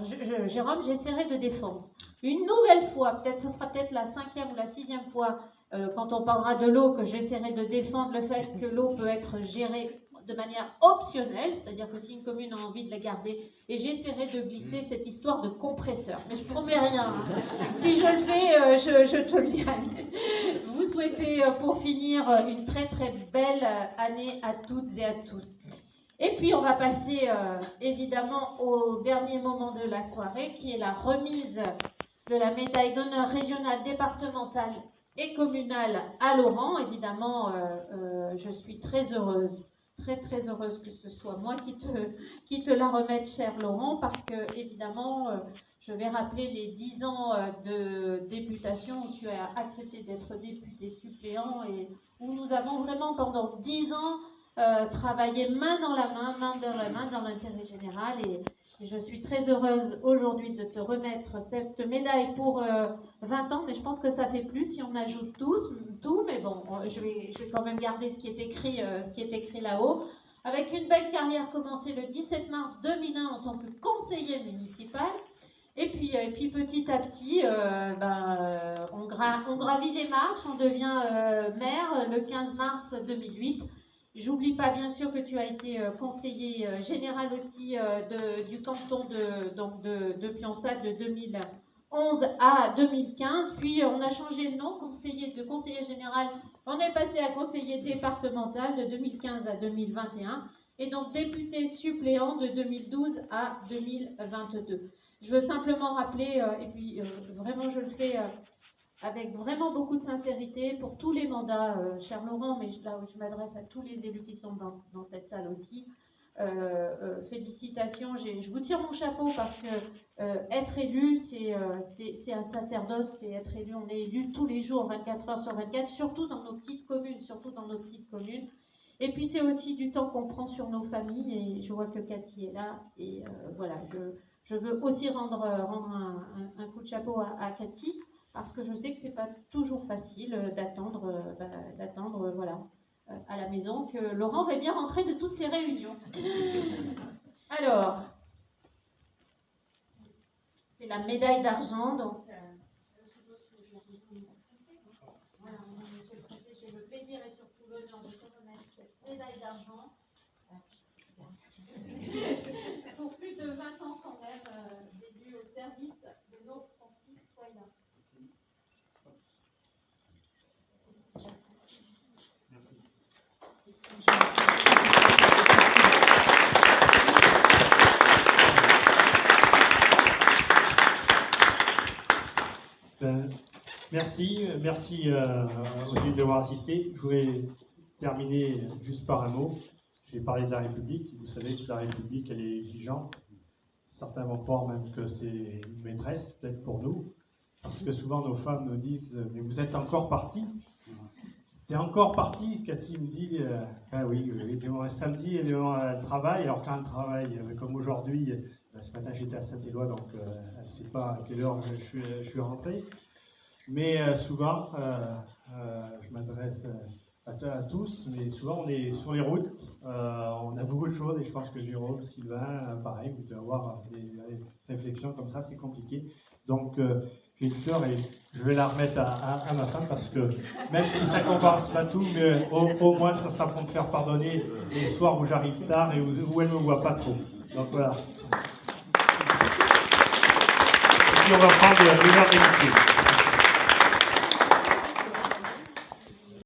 G: Jérôme, j'essaierai de défendre. Une nouvelle fois, ce sera peut-être la 5e ou la 6e fois, quand on parlera de l'eau, que j'essaierai de défendre le fait que l'eau peut être gérée de manière optionnelle, c'est-à-dire que si une commune a envie de la garder, et j'essaierai de glisser cette histoire de compresseur. Mais je promets rien. Hein. Si je le fais, je te le dirai. Vous souhaitez, pour finir, une très très belle année à toutes et à tous. Et puis on va passer évidemment au dernier moment de la soirée, qui est la remise de la médaille d'honneur régionale, départementale et communale à Laurent. Évidemment, je suis très heureuse que ce soit moi qui te la remette, cher Laurent, parce que évidemment, je vais rappeler les 10 ans de députation où tu as accepté d'être député suppléant et où nous avons vraiment pendant 10 ans travaillé main dans la main dans l'intérêt général, et je suis très heureuse aujourd'hui de te remettre cette médaille pour 20 ans, mais je pense que ça fait plus si on ajoute tout, mais bon, je vais quand même garder ce qui est écrit là-haut. Avec une belle carrière commencée le 17 mars 2001 en tant que conseiller municipal, et puis petit à petit, on gravit les marches, on devient maire le 15 mars 2008. J'oublie pas bien sûr que tu as été conseiller général aussi du canton de Pionçade de 2011 à 2015, puis on a changé le nom, de conseiller général, on est passé à conseiller départemental de 2015 à 2021, et donc député suppléant de 2012 à 2022. Je veux simplement rappeler, et puis vraiment je le fais avec vraiment beaucoup de sincérité pour tous les mandats, cher Laurent, mais là je m'adresse à tous les élus qui sont dans cette salle aussi. Félicitations, je vous tire mon chapeau, parce que être élu, c'est un sacerdoce, c'est être élu, on est élu tous les jours, 24 heures sur 24, surtout dans nos petites communes, Et puis c'est aussi du temps qu'on prend sur nos familles, et je vois que Cathy est là, et voilà, je veux aussi rendre un coup de chapeau à Cathy, parce que je sais que c'est pas toujours facile d'attendre voilà, à la maison, que Laurent va bien rentrer de toutes ces réunions. Alors, c'est la médaille d'argent, donc voilà, monsieur le préfet, j'ai le plaisir et surtout l'honneur de te remettre cette médaille d'argent pour plus de 20 ans quand même dédiés au service de nos concitoyens.
A: Merci aussi de m'avoir assisté. Je voudrais terminer juste par un mot. J'ai parlé de la République. Vous savez que la République, elle est exigeante. Certains vont croire même que c'est une maîtresse, peut-être pour nous. Parce que souvent nos femmes nous disent « Mais vous êtes encore parti ?» T'es encore parti, Cathy me dit, ah oui, un samedi, elle travaille, alors quand elle travaille, comme aujourd'hui, ce matin j'étais à Saint-Éloi, donc elle ne sait pas à quelle heure je suis rentré. Mais souvent, je m'adresse à tous, mais souvent on est sur les routes, on a beaucoup de choses, et je pense que Jérôme, Sylvain, pareil, vous devez avoir des réflexions comme ça, c'est compliqué. Donc, j'ai une fleur et je vais la remettre à ma femme parce que même si ça ne compense pas tout, mais au moins ça sera pour me faire pardonner les soirs où j'arrive tard et où elle ne me voit pas trop. Donc voilà. Et puis on va prendre une heure d'émission.